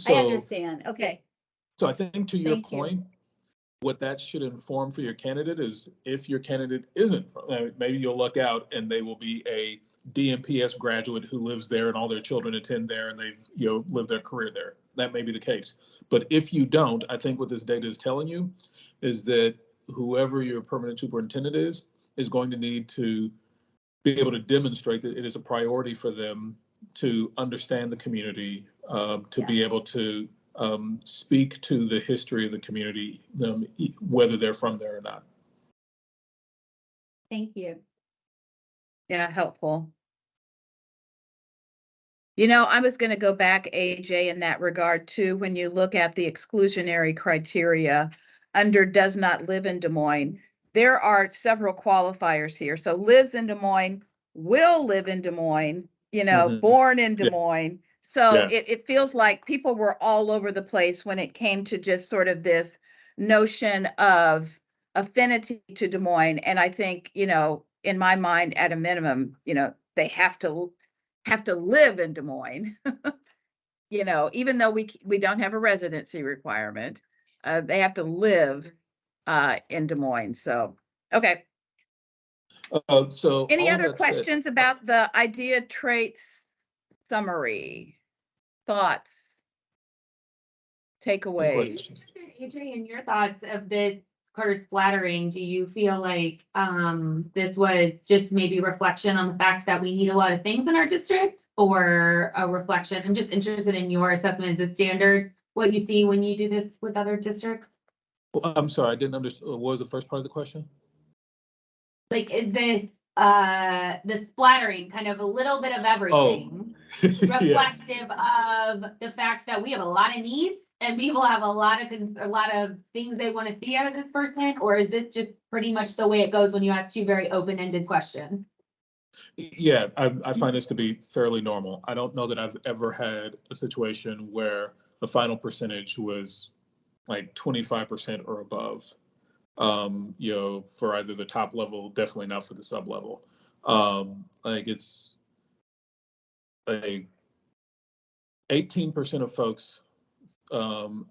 S11: I understand. Okay.
S4: so I think to your
S11: Thank you.
S4: point, what that should inform for your candidate is if your candidate isn't from, maybe you'll look out and they will be a DMPS graduate who lives there and all their children attend there and they've lived their career there. That may be the case. But if you don't, I think what this data is telling you is that whoever your permanent superintendent is going to need to be able to demonstrate that it is a priority for them to understand the community, to be able to speak to the history of the community, whether they're from there or not.
S11: Thank you.
S1: Yeah, helpful. You know, I was going to go back, AJ, in that regard too. When you look at the exclusionary criteria under does not live in Des Moines, there are several qualifiers here. So lives in Des Moines, will live in Des Moines, you know,
S4: Mhm.
S1: born in Des
S4: Yeah.
S1: Moines. So
S4: Yeah.
S1: it feels like people were all over the place when it came to just sort of this notion of affinity to Des Moines. And I think, you know, in my mind, at a minimum, you know, they have to live in Des Moines. You know, even though we don't have a residency requirement, they have to live in Des Moines. So, okay.
S4: So
S1: Any
S4: all
S1: other
S4: that said,
S1: questions about the idea traits summary, thoughts, takeaways?
S3: AJ, in your thoughts of this Carter splattering, do you feel like this was just maybe reflection on the fact that we need a lot of things in our district, or a reflection? I'm just interested in your assessment. Is the standard what you see when you do this with other districts?
S4: well, I'm sorry, I didn't understand. What was the first part of the question?
S3: Like, is this the splattering kind of a little bit of everything
S4: Yes.
S3: reflective of the fact that we have a lot of needs and people have a lot of things they want to see out of this person? Or is this just pretty much the way it goes when you ask two very open-ended questions?
S4: Yeah, I find this to be fairly normal. I don't know that I've ever had a situation where the final percentage was like 25% or above. You know, for either the top level, definitely not for the sub level. Like it's like 18% of folks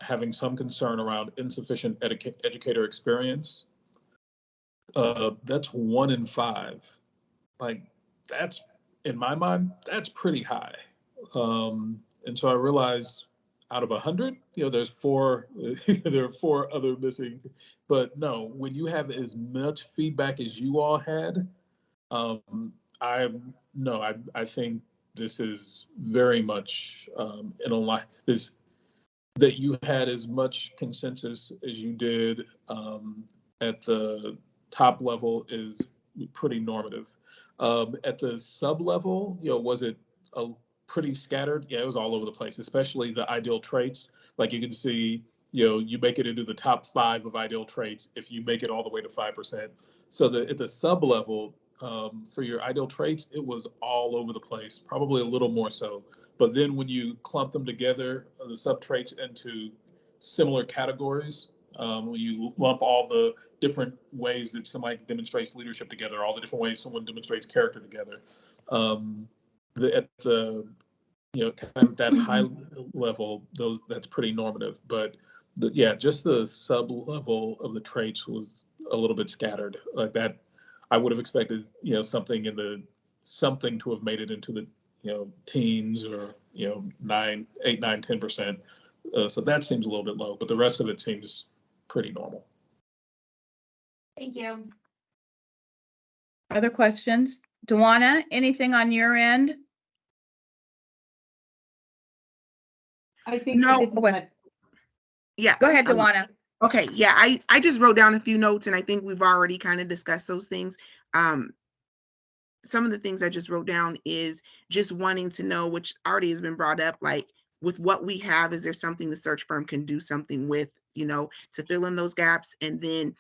S4: having some concern around insufficient educator experience. That's 1 in 5. Like that's, in my mind, that's pretty high. And so I realized out of 100, you know, there's 4, there are 4 other missing. But no, when you have as much feedback as you all had, I no, I think this is very much in a line. This that you had as much consensus as you did at the top level is pretty normative. At the sub level, you know, was it a pretty scattered? Yeah, it was all over the place, especially the ideal traits. Like you can see, you know, you make it into the top 5 of ideal traits if you make it all the way to 5%. So at the sub level, for your ideal traits, it was all over the place, probably a little more so. But then when you clump them together, the sub traits into similar categories, when you lump all the different ways that somebody demonstrates leadership together, all the different ways someone demonstrates character together, at the, you know, kind of that high level, that's pretty normative. But yeah, just the sub level of the traits was a little bit scattered like that. I would have expected, you know, something to have made it into the, you know, teens, or, you know, 9, 8, 9, 10%. So that seems a little bit low, but the rest of it seems pretty normal.
S3: Thank you.
S1: Other questions? Dewana, anything on your end?
S12: I think
S2: No,
S12: this is
S1: wait.
S12: my,
S2: Yeah.
S1: Go ahead, Dewana.
S2: Okay, yeah, I just wrote down a few notes, and I think we've already kind of discussed those things. Some of the things I just wrote down is just wanting to know, which already has been brought up, like with what we have, is there something the search firm can do something with, you know, to fill in those gaps? And then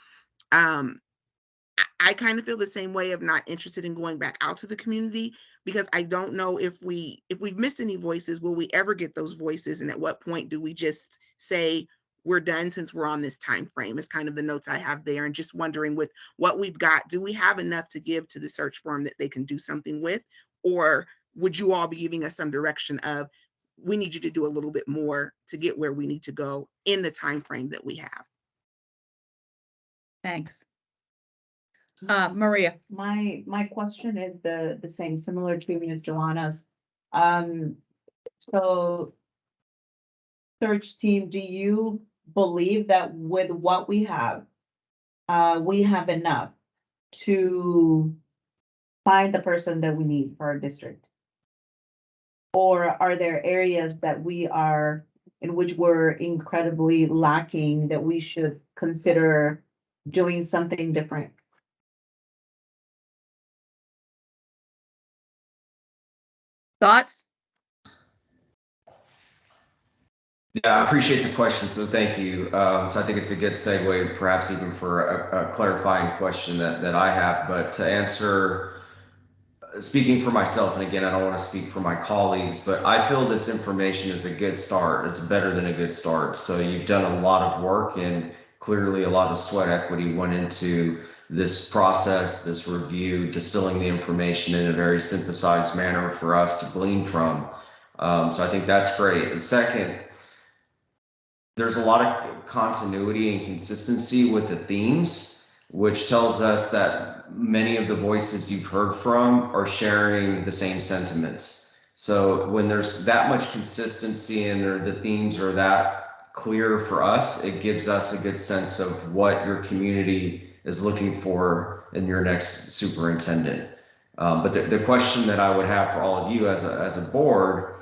S2: I kind of feel the same way of not interested in going back out to the community, because I don't know if we've missed any voices. Will we ever get those voices? And at what point do we just say we're done since we're on this time frame? Is kind of the notes I have there. And just wondering, with what we've got, do we have enough to give to the search firm that they can do something with? Or would you all be giving us some direction of, we need you to do a little bit more to get where we need to go in the time frame that we have?
S1: Thanks. Maria.
S14: My question is the same, similar to Ms. Joanna's. So search team, do you believe that with what we have enough to find the person that we need for our district? Or are there areas that in which we're incredibly lacking, that we should consider doing something different?
S1: Thoughts?
S5: Yeah, I appreciate the question, so thank you. So I think it's a good segue, perhaps even for a clarifying question that I have, but to answer, speaking for myself, and again, I don't want to speak for my colleagues, but I feel this information is a good start. It's better than a good start. So you've done a lot of work, and clearly a lot of sweat equity went into this process, this review, distilling the information in a very synthesized manner for us to glean from. So I think that's great. The second, there's a lot of continuity and consistency with the themes, which tells us that many of the voices you've heard from are sharing the same sentiments. So when there's that much consistency and the themes are that clear for us, it gives us a good sense of what your community is looking for in your next superintendent. But the question that I would have for all of you as a board,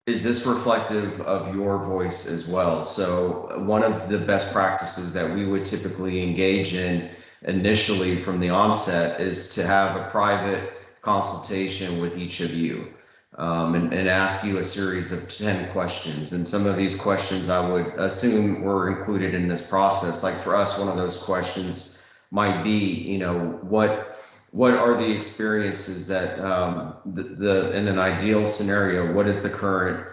S5: is this reflective of your voice as well? So one of the best practices that we would typically engage in initially from the onset is to have a private consultation with each of you, and ask you a series of 10 questions. And some of these questions I would assume were included in this process. Like for us, one of those questions might be, you know, what are the experiences that in an ideal scenario, what is the current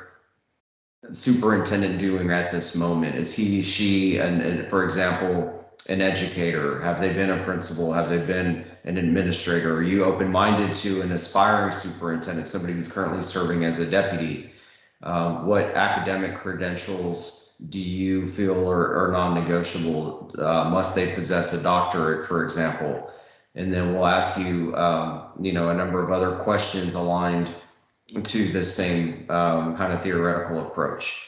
S5: superintendent doing at this moment? Is he, she, and for example, an educator? Have they been a principal? Have they been an administrator? Are you open-minded to an aspiring superintendent, somebody who's currently serving as a deputy? What academic credentials do you feel are non-negotiable? Must they possess a doctorate, for example? And then we'll ask you, you know, a number of other questions aligned to this same kind of theoretical approach.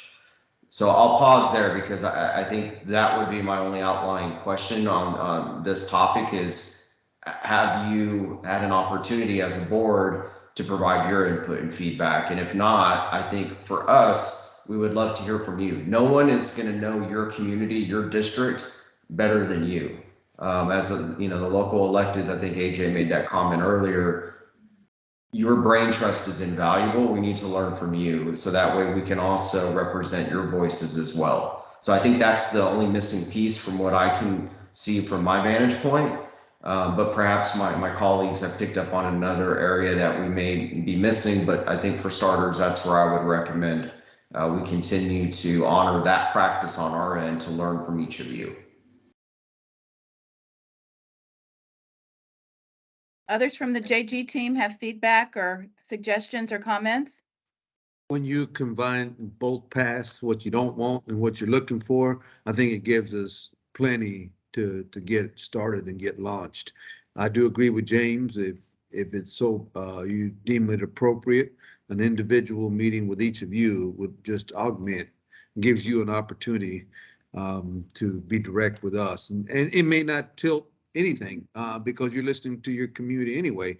S5: So I'll pause there because I think that would be my only outlying question on this topic is, have you had an opportunity as a board to provide your input and feedback? And if not, I think for us, we would love to hear from you. No one is going to know your community, your district better than you. As a, you know, the local electeds, I think AJ made that comment earlier. Your brain trust is invaluable. We need to learn from you, so that way we can also represent your voices as well. So I think that's the only missing piece from what I can see from my vantage point. But perhaps my colleagues have picked up on another area that we may be missing. But I think for starters, that's where I would recommend we continue to honor that practice on our end to learn from each of you.
S1: Others from the JG team have feedback or suggestions or comments?
S10: When you combine both paths, what you don't want and what you're looking for, I think it gives us plenty to get started and get launched. I do agree with James. If it's so you deem it appropriate, an individual meeting with each of you would just augment, gives you an opportunity to be direct with us. And it may not tilt anything because you're listening to your community anyway,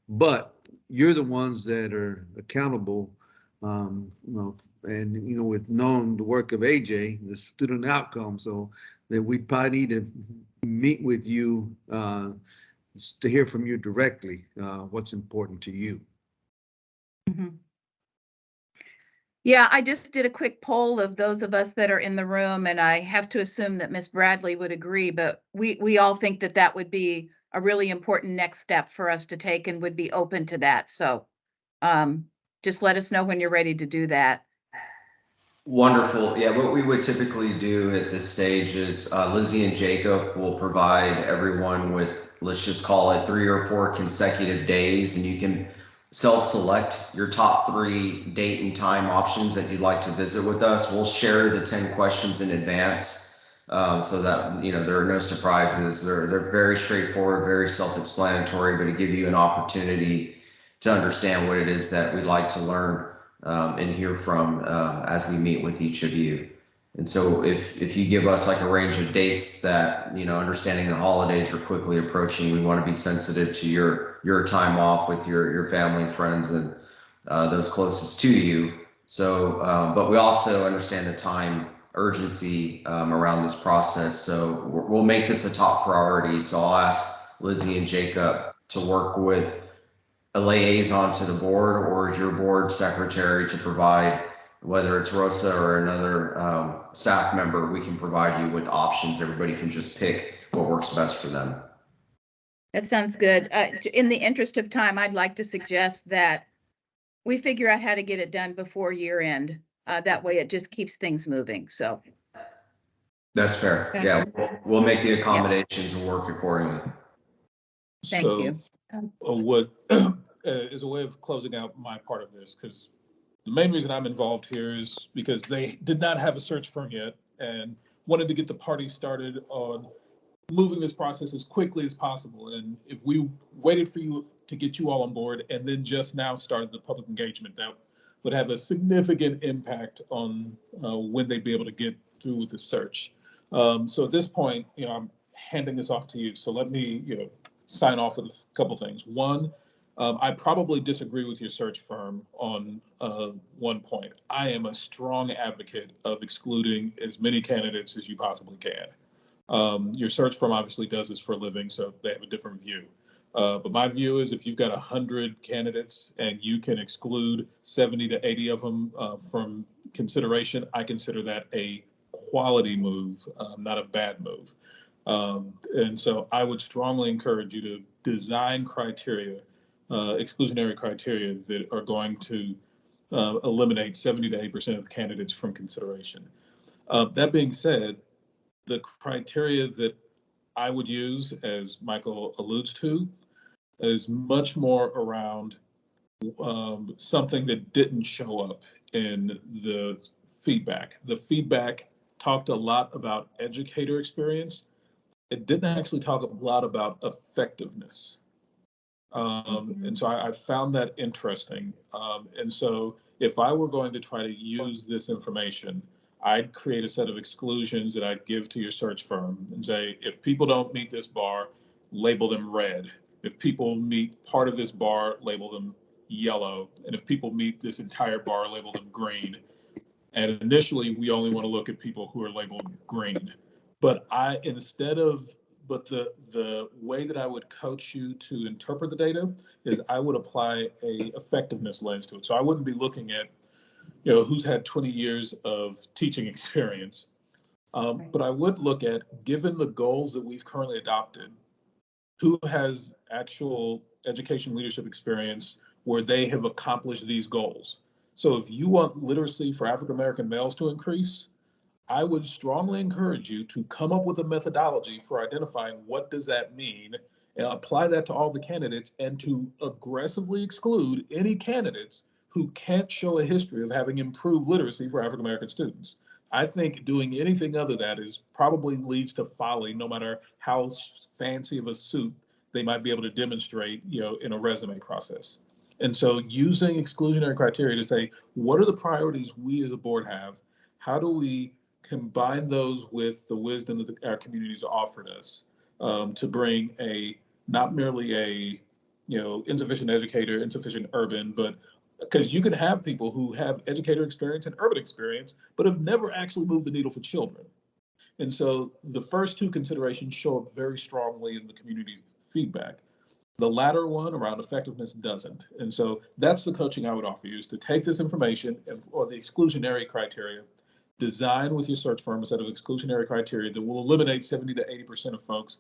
S10: but you're the ones that are accountable. You know, and you know, with knowing the work of AJ, the student outcome, so that we probably need to meet with you to hear from you directly what's important to you.
S1: Mm-hmm. Yeah, I just did a quick poll of those of us that are in the room, and I have to assume that Ms. Bradley would agree, but we all think that that would be a really important next step for us to take and would be open to that. So just let us know when you're ready to do that.
S5: Wonderful. Yeah, what we would typically do at this stage is Lizzie and Jacob will provide everyone with, let's just call it 3 or 4 consecutive days, and you can self-select your top 3 date and time options that you'd like to visit with us. We'll share the 10 questions in advance so that, you know, there are no surprises. They're very straightforward, very self-explanatory, but to give you an opportunity to understand what it is that we'd like to learn and hear from as we meet with each of you. And so if you give us like a range of dates that, you know, understanding the holidays are quickly approaching, we want to be sensitive to your time off with your family and friends and those closest to you. So, but we also understand the time urgency around this process. So we'll make this a top priority. So I'll ask Lizzie and Jacob to work with a liaison to the board or your board secretary to provide whether it's Rosa or another staff member, we can provide you with options. Everybody can just pick what works best for them.
S1: That sounds good. In the interest of time, I'd like to suggest that we figure out how to get it done before year end. That way it just keeps things moving. So.
S5: That's fair.
S1: Okay.
S5: Yeah, we'll make the accommodations and work accordingly.
S1: Thank
S4: So,
S1: you.
S4: What is a way of closing out my part of this, because the main reason I'm involved here is because they did not have a search firm yet and wanted to get the party started on moving this process as quickly as possible. And if we waited for you to get you all on board and then just now started the public engagement, that would have a significant impact on when they'd be able to get through with the search. So at this point, I'm handing this off to you. So let me, sign off with a couple things. One, I probably disagree with your search firm on one point. I am a strong advocate of excluding as many candidates as you possibly can. Your search firm obviously does this for a living, so they have a different view. But my view is if you've got 100 candidates and you can exclude 70 to 80 of them from consideration, I consider that a quality move, not a bad move. And so I would strongly encourage you to design criteria, exclusionary criteria that are going to eliminate 70 to 80% of candidates from consideration. That being said, the criteria that I would use, as Michael alludes to, is much more around something that didn't show up in the feedback. The feedback talked a lot about educator experience. It didn't actually talk a lot about effectiveness. And so I found that interesting. And so if I were going to try to use this information, I'd create a set of exclusions that I'd give to your search firm and say, if people don't meet this bar, label them red. If people meet part of this bar, label them yellow. And if people meet this entire bar, label them green. And initially, we only want to look at people who are labeled green. But the way that I would coach you to interpret the data is I would apply a effectiveness lens to it. So I wouldn't be looking at, who's had 20 years of teaching experience. But I would look at, given the goals that we've currently adopted, who has actual education leadership experience where they have accomplished these goals. So if you want literacy for African American males to increase, I would strongly encourage you to come up with a methodology for identifying what does that mean and apply that to all the candidates and to aggressively exclude any candidates who can't show a history of having improved literacy for African American students. I think doing anything other than that is probably leads to folly, no matter how fancy of a suit they might be able to demonstrate, in a resume process. And so using exclusionary criteria to say, what are the priorities we as a board have? How do we combine those with the wisdom that our communities offered us to bring not merely a insufficient educator, insufficient urban, but because you can have people who have educator experience and urban experience, but have never actually moved the needle for children. And so the first two considerations show up very strongly in the community feedback. The latter one around effectiveness doesn't. And so that's the coaching I would offer you, is to take this information or the exclusionary criteria, design with your search firm a set of exclusionary criteria that will eliminate 70 to 80% of folks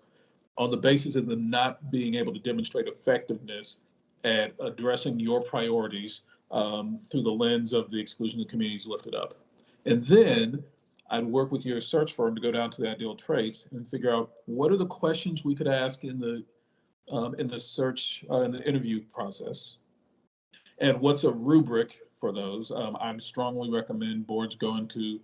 S4: on the basis of them not being able to demonstrate effectiveness at addressing your priorities through the lens of the exclusion of communities lifted up. And then I'd work with your search firm to go down to the ideal traits and figure out what are the questions we could ask in the search, in the interview process. And what's a rubric for those? I strongly recommend boards go into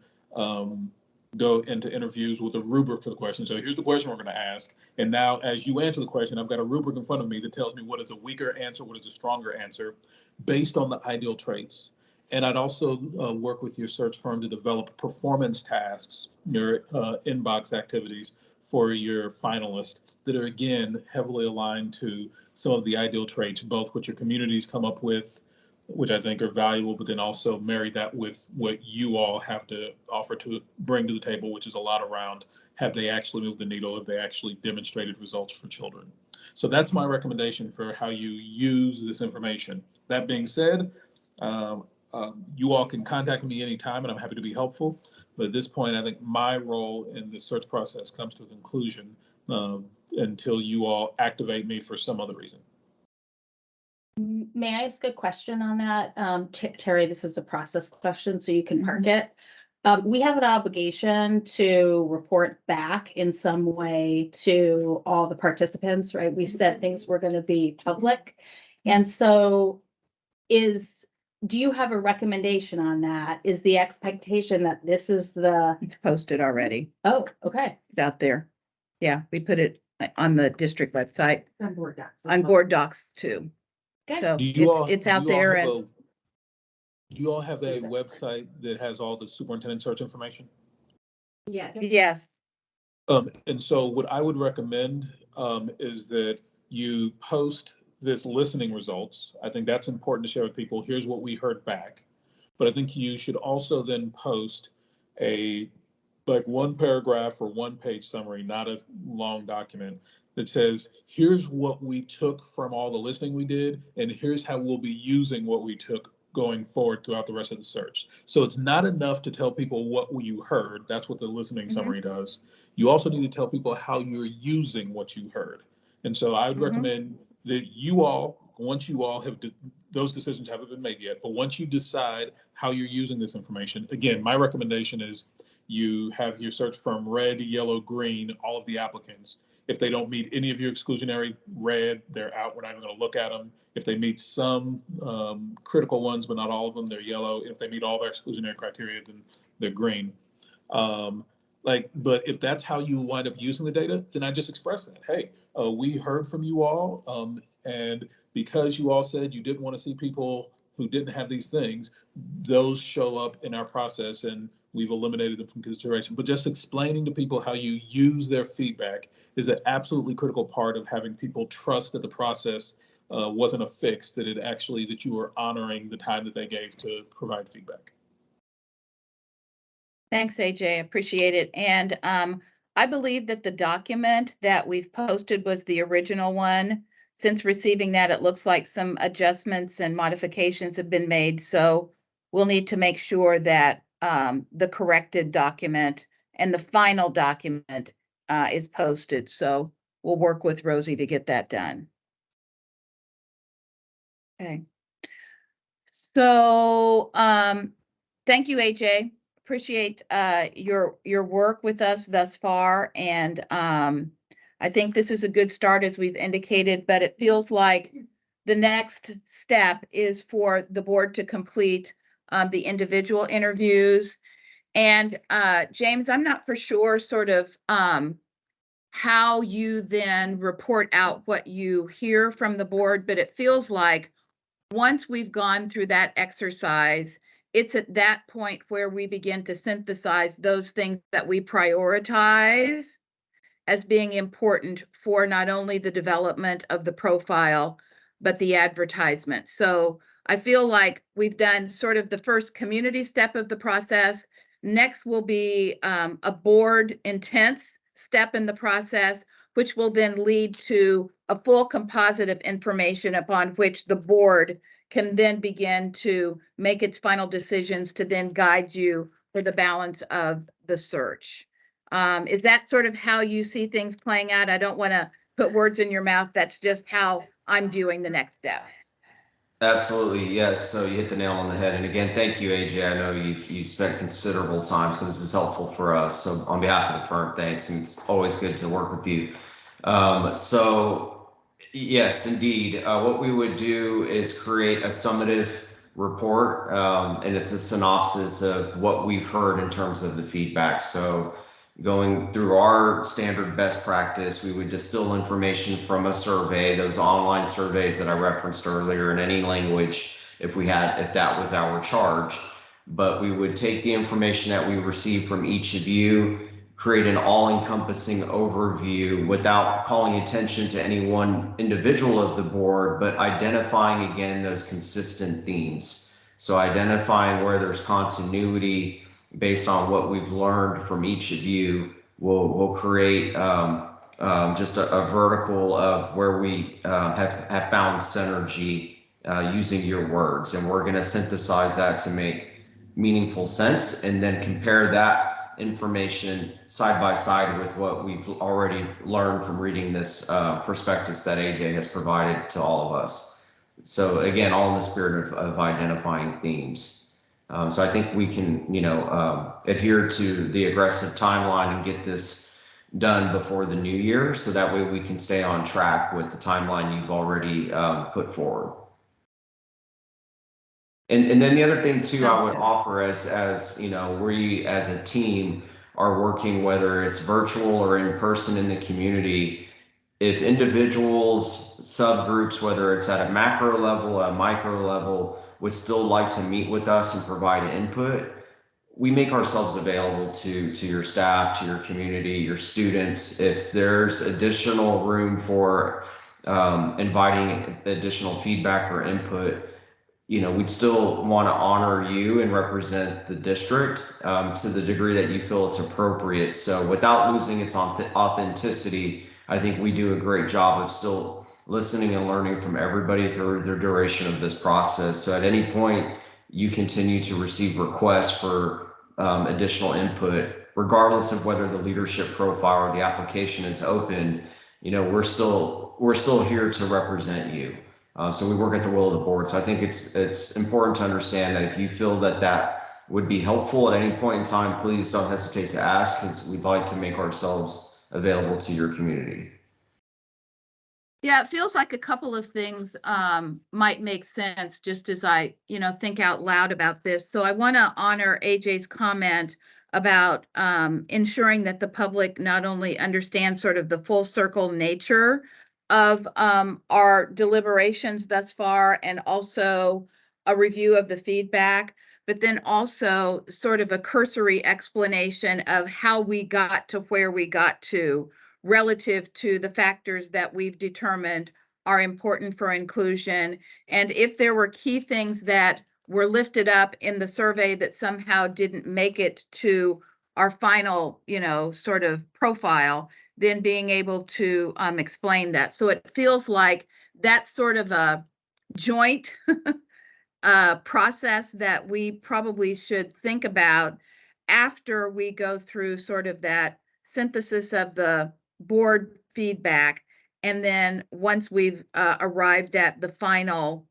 S4: interviews with a rubric for the question. So here's the question we're going to ask. And now as you answer the question, I've got a rubric in front of me that tells me what is a weaker answer, what is a stronger answer based on the ideal traits. And I'd also work with your search firm to develop performance tasks, your inbox activities for your finalists that are, again, heavily aligned to some of the ideal traits, both what your communities come up with, which I think are valuable, but then also marry that with what you all have to offer to bring to the table, which is a lot around, have they actually moved the needle? Have they actually demonstrated results for children? So that's my recommendation for how you use this information. That being said, You all can contact me anytime and I'm happy to be helpful. But at this point, I think my role in the search process comes to a conclusion until you all activate me for some other reason.
S11: May I ask a question on that? Terry, this is a process question, so you can park it. We have an obligation to report back in some way to all the participants, right? We said things were going to be public. And so do you have a recommendation on that? Is the expectation that this is
S1: It's posted already.
S11: oh, okay.
S1: It's out there. Yeah, we put it on the district website,
S13: On board docs.
S1: on board docs too.
S11: Okay.
S1: So
S4: Do you all,
S1: it's
S4: do
S1: out
S4: you all
S1: there
S4: have
S1: and
S4: do you all have a website that has all the superintendent search information?
S11: Yeah.
S1: yes,
S4: And so what I would recommend is that you post this listening results. I think that's important to share with people. Here's what we heard back. But I think you should also then post a like one paragraph or one page summary, not a long document that says, here's what we took from all the listening we did, and here's how we'll be using what we took going forward throughout the rest of the search. So it's not enough to tell people what you heard. That's what the listening summary does. You also need to tell people how you're using what you heard. And so I would recommend that you all, once you all have, those decisions haven't been made yet, but once you decide how you're using this information, again, my recommendation is you have your search from red, yellow, green, all of the applicants. If they don't meet any of your exclusionary red, they're out. We're not even going to look at them. If they meet some critical ones, but not all of them, they're yellow. If they meet all of our exclusionary criteria, then they're green. But if that's how you wind up using the data, then I just express that. Hey, we heard from you all, and because you all said you didn't want to see people who didn't have these things, those show up in our process and we've eliminated them from consideration. But just explaining to people how you use their feedback is an absolutely critical part of having people trust that the process wasn't a fix, that it actually, that you were honoring the time that they gave to provide feedback.
S1: thanks, AJ, appreciate it. And I believe that the document that we've posted was the original one. Since receiving that, it looks like some adjustments and modifications have been made. So we'll need to make sure that the corrected document and the final document is posted. So we'll work with Rosie to get that done. Okay. So thank you, AJ. Appreciate your work with us thus far. And I think this is a good start, as we've indicated, but it feels like the next step is for the board to complete the individual interviews. And James, I'm not for sure sort of how you then report out what you hear from the board, but it feels like once we've gone through that exercise, it's at that point where we begin to synthesize those things that we prioritize as being important for not only the development of the profile, but the advertisement. So I feel like we've done sort of the first community step of the process. Next will be a board intense step in the process, which will then lead to a full composite of information upon which the board can then begin to make its final decisions to then guide you for the balance of the search. Is that sort of how you see things playing out? I don't want to put words in your mouth. That's just how I'm viewing the next steps.
S5: Absolutely, yes. So you hit the nail on the head. And again, thank you, AJ. I know you've spent considerable time, so this is helpful for us. So on behalf of the firm, thanks. And it's always good to work with you. So yes, indeed. What we would do is create a summative report, and it's a synopsis of what we've heard in terms of the feedback. So going through our standard best practice, we would distill information from a survey, those online surveys that I referenced earlier, in any language, if that was our charge. But we would take the information that we received from each of you, create an all-encompassing overview without calling attention to any one individual of the board, but identifying again those consistent themes. So identifying where there's continuity based on what we've learned from each of you. We'll create just a vertical of where we have found synergy using your words. And we're going to synthesize that to make meaningful sense and then compare that information side by side with what we've already learned from reading this prospectus that AJ has provided to all of us. So again, all in the spirit of identifying themes. So I think we can, adhere to the aggressive timeline and get this done before the new year. So that way we can stay on track with the timeline you've already put forward. And then the other thing too, I would offer as we as a team are working, whether it's virtual or in person in the community, if individuals, subgroups, whether it's at a macro level, a micro level, would still like to meet with us and provide input, we make ourselves available to your staff, to your community, your students. If there's additional room for inviting additional feedback or input, we'd still want to honor you and represent the district to the degree that you feel it's appropriate. So without losing its authenticity, I think we do a great job of still listening and learning from everybody through the duration of this process. So at any point, you continue to receive requests for additional input, regardless of whether the leadership profile or the application is open. We're still here to represent you. So we work at the will of the board. So I think it's important to understand that if you feel that would be helpful at any point in time, please don't hesitate to ask, because we'd like to make ourselves available to your community.
S1: Yeah, it feels like a couple of things might make sense just as I, think out loud about this. So I want to honor AJ's comment about ensuring that the public not only understands sort of the full circle nature of our deliberations thus far, and also a review of the feedback, but then also sort of a cursory explanation of how we got to where we got to, relative to the factors that we've determined are important for inclusion. And if there were key things that were lifted up in the survey that somehow didn't make it to our final, sort of profile, then being able to explain that. So it feels like that's sort of a joint process that we probably should think about after we go through sort of that synthesis of the board feedback. And then once we've arrived at the final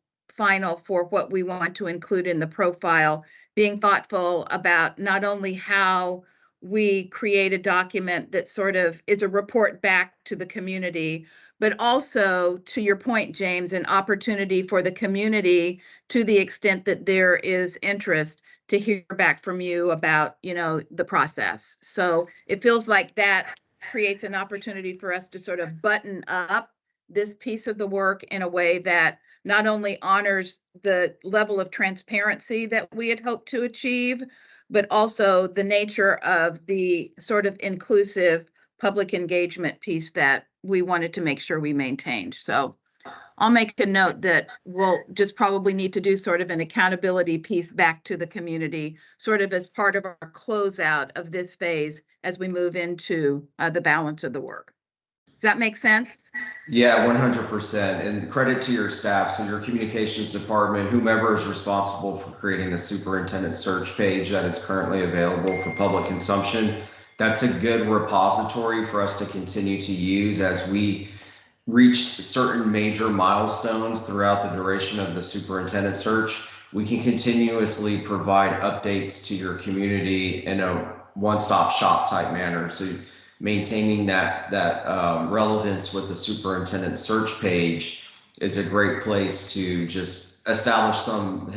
S1: for what we want to include in the profile, being thoughtful about not only how we create a document that sort of is a report back to the community, but also, to your point, James, an opportunity for the community, to the extent that there is interest, to hear back from you about, the process. So it feels like that creates an opportunity for us to sort of button up this piece of the work in a way that not only honors the level of transparency that we had hoped to achieve, but also the nature of the sort of inclusive public engagement piece that we wanted to make sure we maintained. So I'll make a note that we'll just probably need to do sort of an accountability piece back to the community, sort of as part of our closeout of this phase as we move into the balance of the work. Does that make sense?
S5: Yeah, 100%. And credit to your staff. So your communications department, whomever is responsible for creating the superintendent search page that is currently available for public consumption, that's a good repository for us to continue to use as we reach certain major milestones throughout the duration of the superintendent search. We can continuously provide updates to your community in a one-stop shop type manner. So maintaining that relevance with the superintendent search page is a great place to just establish some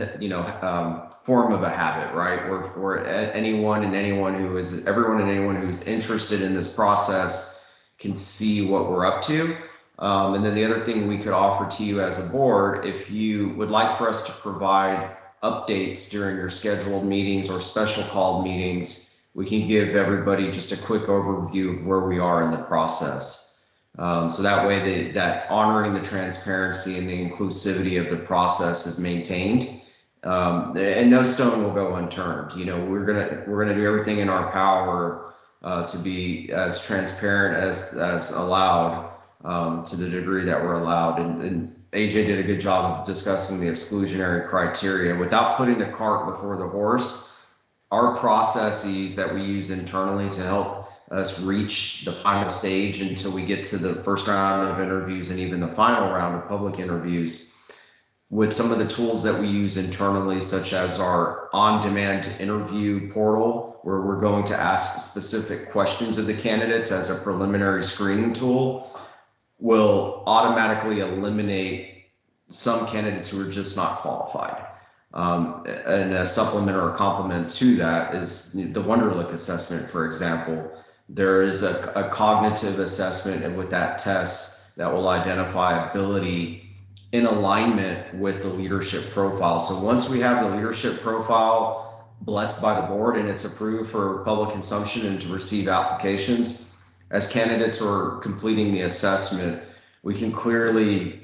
S5: form of a habit, right? Where everyone and anyone who's interested in this process can see what we're up to. And then the other thing we could offer to you as a board, if you would like for us to provide updates during your scheduled meetings or special called meetings, we can give everybody just a quick overview of where we are in the process. So that way that honoring the transparency and the inclusivity of the process is maintained. And no stone will go unturned. We're gonna do everything in our power to be as transparent as allowed, to the degree that we're allowed. And AJ did a good job of discussing the exclusionary criteria. Without putting the cart before the horse, our processes that we use internally to help us reach the final stage until we get to the first round of interviews and even the final round of public interviews, with some of the tools that we use internally, such as our on-demand interview portal, where we're going to ask specific questions of the candidates as a preliminary screening tool, will automatically eliminate some candidates who are just not qualified. And a supplement or a complement to that is the Wonderlic assessment, for example. There is a cognitive assessment with that test that will identify ability in alignment with the leadership profile. So once we have the leadership profile blessed by the board and it's approved for public consumption and to receive applications, as candidates who are completing the assessment, we can clearly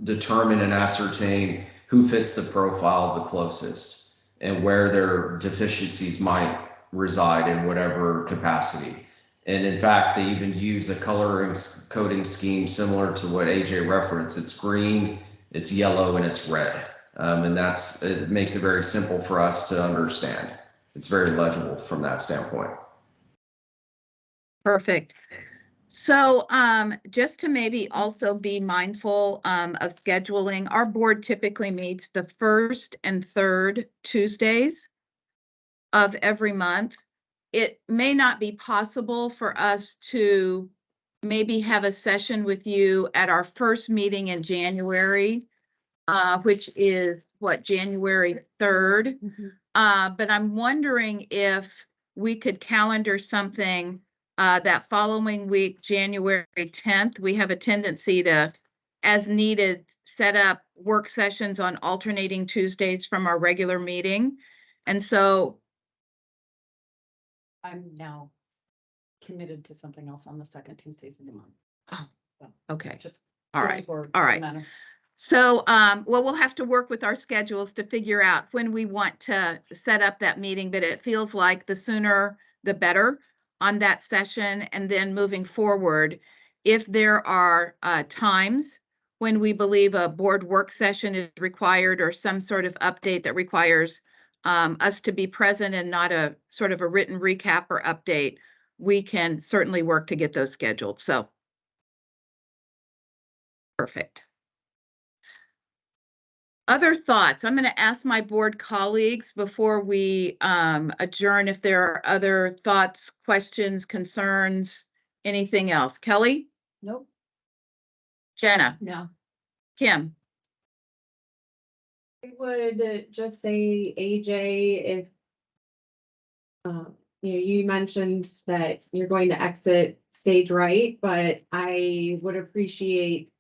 S5: determine and ascertain who fits the profile the closest and where their deficiencies might reside in whatever capacity. And in fact, they even use a coloring coding scheme similar to what AJ referenced. It's green, it's yellow, and it's red. And it makes it very simple for us to understand. It's very legible from that standpoint.
S1: Perfect. So just to maybe also be mindful of scheduling, our board typically meets the first and third Tuesdays of every month. It may not be possible for us to maybe have a session with you at our first meeting in January, which is what, January 3rd. But I'm wondering if we could calendar something that following week, January 10th. We have a tendency to, as needed, set up work sessions on alternating Tuesdays from our regular meeting. And so
S12: I'm now committed to something else on the second Tuesdays of the month.
S1: Oh,
S12: So,
S1: okay.
S12: just
S1: All
S12: going
S1: right.
S12: forward,
S1: All
S12: doesn't
S1: right.
S12: matter.
S1: So, well, we'll have to work with our schedules to figure out when we want to set up that meeting, but it feels like the sooner the better on that session. And then moving forward, if there are times when we believe a board work session is required or some sort of update that requires us to be present and not a sort of a written recap or update, we can certainly work to get those scheduled. So, perfect. Other thoughts? I'm going to ask my board colleagues before we adjourn if there are other thoughts, questions, concerns, anything else. Kelly?
S12: Nope.
S1: Jenna?
S12: No.
S1: Kim?
S13: I would just say, AJ, if you mentioned that you're going to exit stage right, but I would appreciate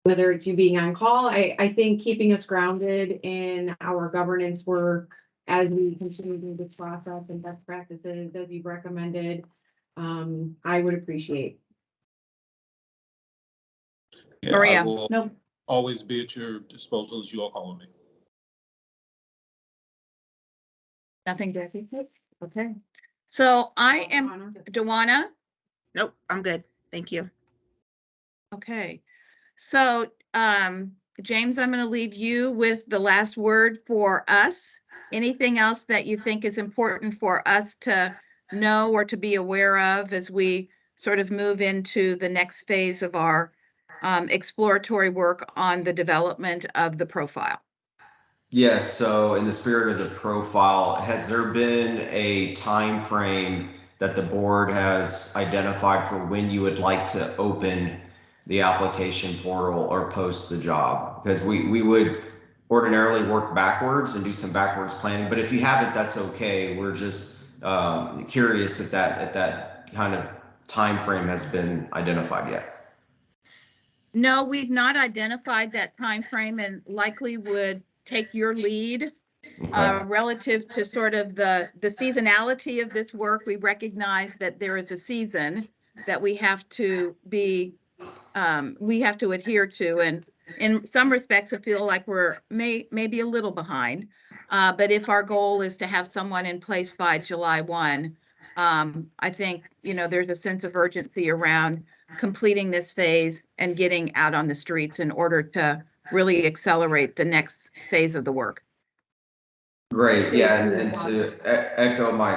S13: whether it's you being on call. I think keeping us grounded in our governance work as we continue through this process and best practices as you've recommended, I would appreciate.
S4: Yeah,
S1: Maria?
S4: I will
S13: Nope.
S4: always be at your disposal as you all call on me.
S1: Nothing, Jackie? Okay. So I am, Dewana?
S2: Nope, I'm good. Thank you.
S1: Okay. So, James, I'm going to leave you with the last word for us. Anything else that you think is important for us to know or to be aware of as we sort of move into the next phase of our exploratory work on the development of the profile?
S5: Yes, so in the spirit of the profile, has there been a time frame that the board has identified for when you would like to open the application portal or post the job? Because we would ordinarily work backwards and do some backwards planning, but if you haven't, that's okay. We're just curious if that kind of time frame has been identified yet.
S1: No, we've not identified that time frame, and likely would take your lead relative to sort of the seasonality of this work. We recognize that there is a season that we have to be, we have to adhere to, and in some respects, I feel like we're maybe a little behind. But if our goal is to have someone in place by July 1, I think, there's a sense of urgency around completing this phase and getting out on the streets in order to really accelerate the next phase of the work.
S5: Great, yeah, and to echo my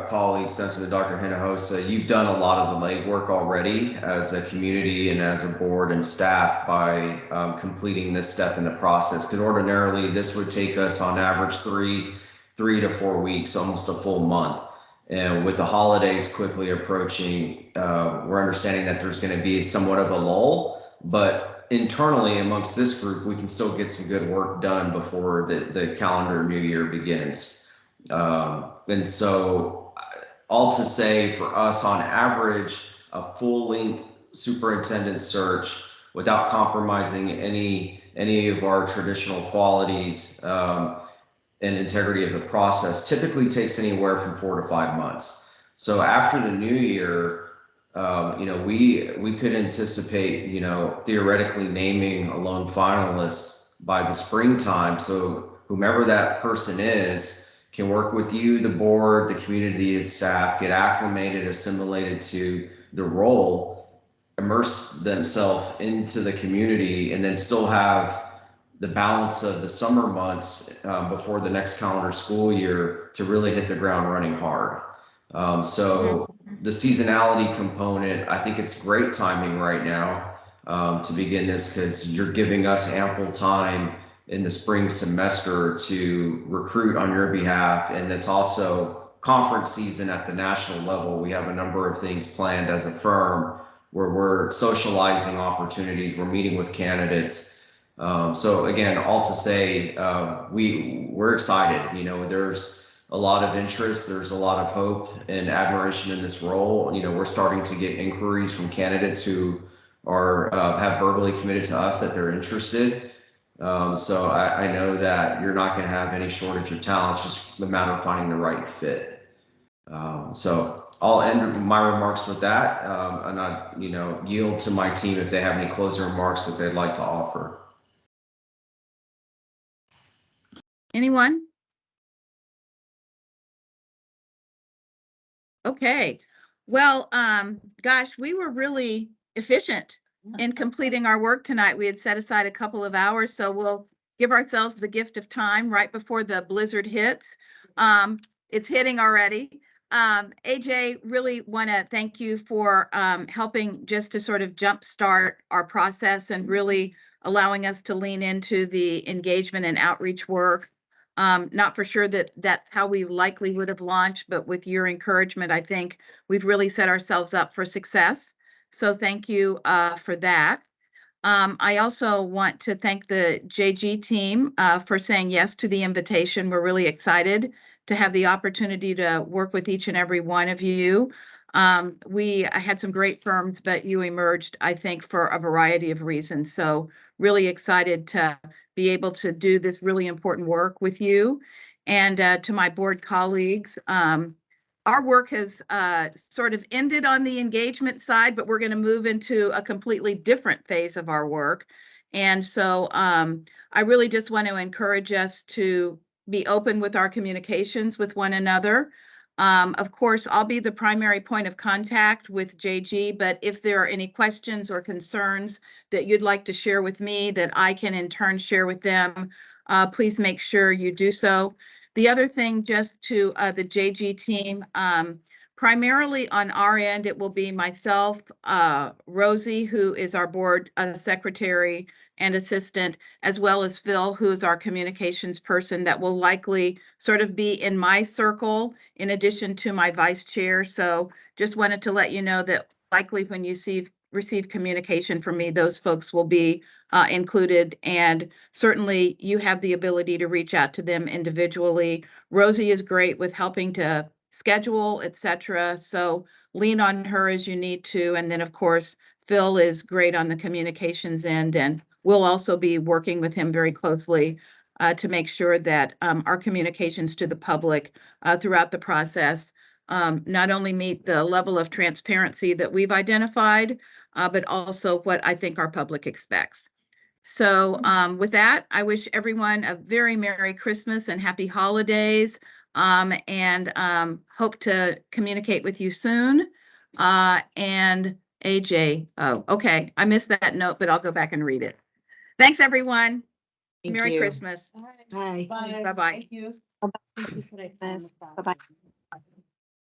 S5: colleague's sentiment, Dr. Hinojosa, you've done a lot of the legwork already as a community and as a board and staff by completing this step in the process. Because ordinarily this would take us on average three to 4 weeks, almost a full month. And with the holidays quickly approaching, we're understanding that there's going to be somewhat of a lull, but internally amongst this group, we can still get some good work done before the calendar new year begins. And so all to say for us on average, a full length superintendent search without compromising any of our traditional qualities and integrity of the process typically takes anywhere from 4 to 5 months. So after the new year, we could anticipate, theoretically naming a lone finalist by the springtime. So whomever that person is can work with you, the board, the community, the staff, get acclimated, assimilated to the role, immerse themselves into the community, and then still have the balance of the summer months before the next calendar school year to really hit the ground running hard. So the seasonality component, I think it's great timing right now to begin this, because you're giving us ample time in the spring semester to recruit on your behalf. And it's also conference season at the national level. We have a number of things planned as a firm where we're socializing opportunities, we're meeting with candidates. So again, all to say, we're excited. There's a lot of interest, there's a lot of hope and admiration in this role. We're starting to get inquiries from candidates who are have verbally committed to us that they're interested. So I know that you're not going to have any shortage of talent. It's just a matter of finding the right fit. So I'll end my remarks with that, and I yield to my team if they have any closing remarks that they'd like to offer.
S1: Anyone? Okay. Well, gosh, we were really efficient in completing our work tonight. We had set aside a couple of hours, so we'll give ourselves the gift of time right before the blizzard hits. It's hitting already. AJ, really want to thank you for helping just to sort of jumpstart our process and really allowing us to lean into the engagement and outreach work. Not for sure that that's how we likely would have launched, but with your encouragement, I think we've really set ourselves up for success. So thank you for that. I also want to thank the JG team for saying yes to the invitation. We're really excited to have the opportunity to work with each and every one of you. I had some great firms, but you emerged, I think, for a variety of reasons. So really excited to be able to do this really important work with you. And to my board colleagues, our work has sort of ended on the engagement side, but we're going to move into a completely different phase of our work. And so I really just want to encourage us to be open with our communications with one another. Of course, I'll be the primary point of contact with JG, but if there are any questions or concerns that you'd like to share with me that I can in turn share with them, please make sure you do so. The other thing, just to the JG team, primarily on our end, it will be myself, Rosie, who is our board secretary and assistant, as well as Phil, who is our communications person that will likely sort of be in my circle in addition to my vice chair. So just wanted to let you know that likely when you receive communication from me, those folks will be included, and certainly you have the ability to reach out to them individually. Rosie is great with helping to schedule, etc. So lean on her as you need to. And then of course, Phil is great on the communications end, and we'll also be working with him very closely to make sure that our communications to the public throughout the process not only meet the level of transparency that we've identified, but also what I think our public expects. So with that, I wish everyone a very Merry Christmas and Happy Holidays, and hope to communicate with you soon. And AJ. Oh, okay. I missed that note, but I'll go back and read it. Thanks, everyone.
S6: Thank
S1: Merry
S6: you.
S1: Christmas.
S6: Bye.
S1: Bye-bye.
S11: Thank you for that.
S9: Bye-bye.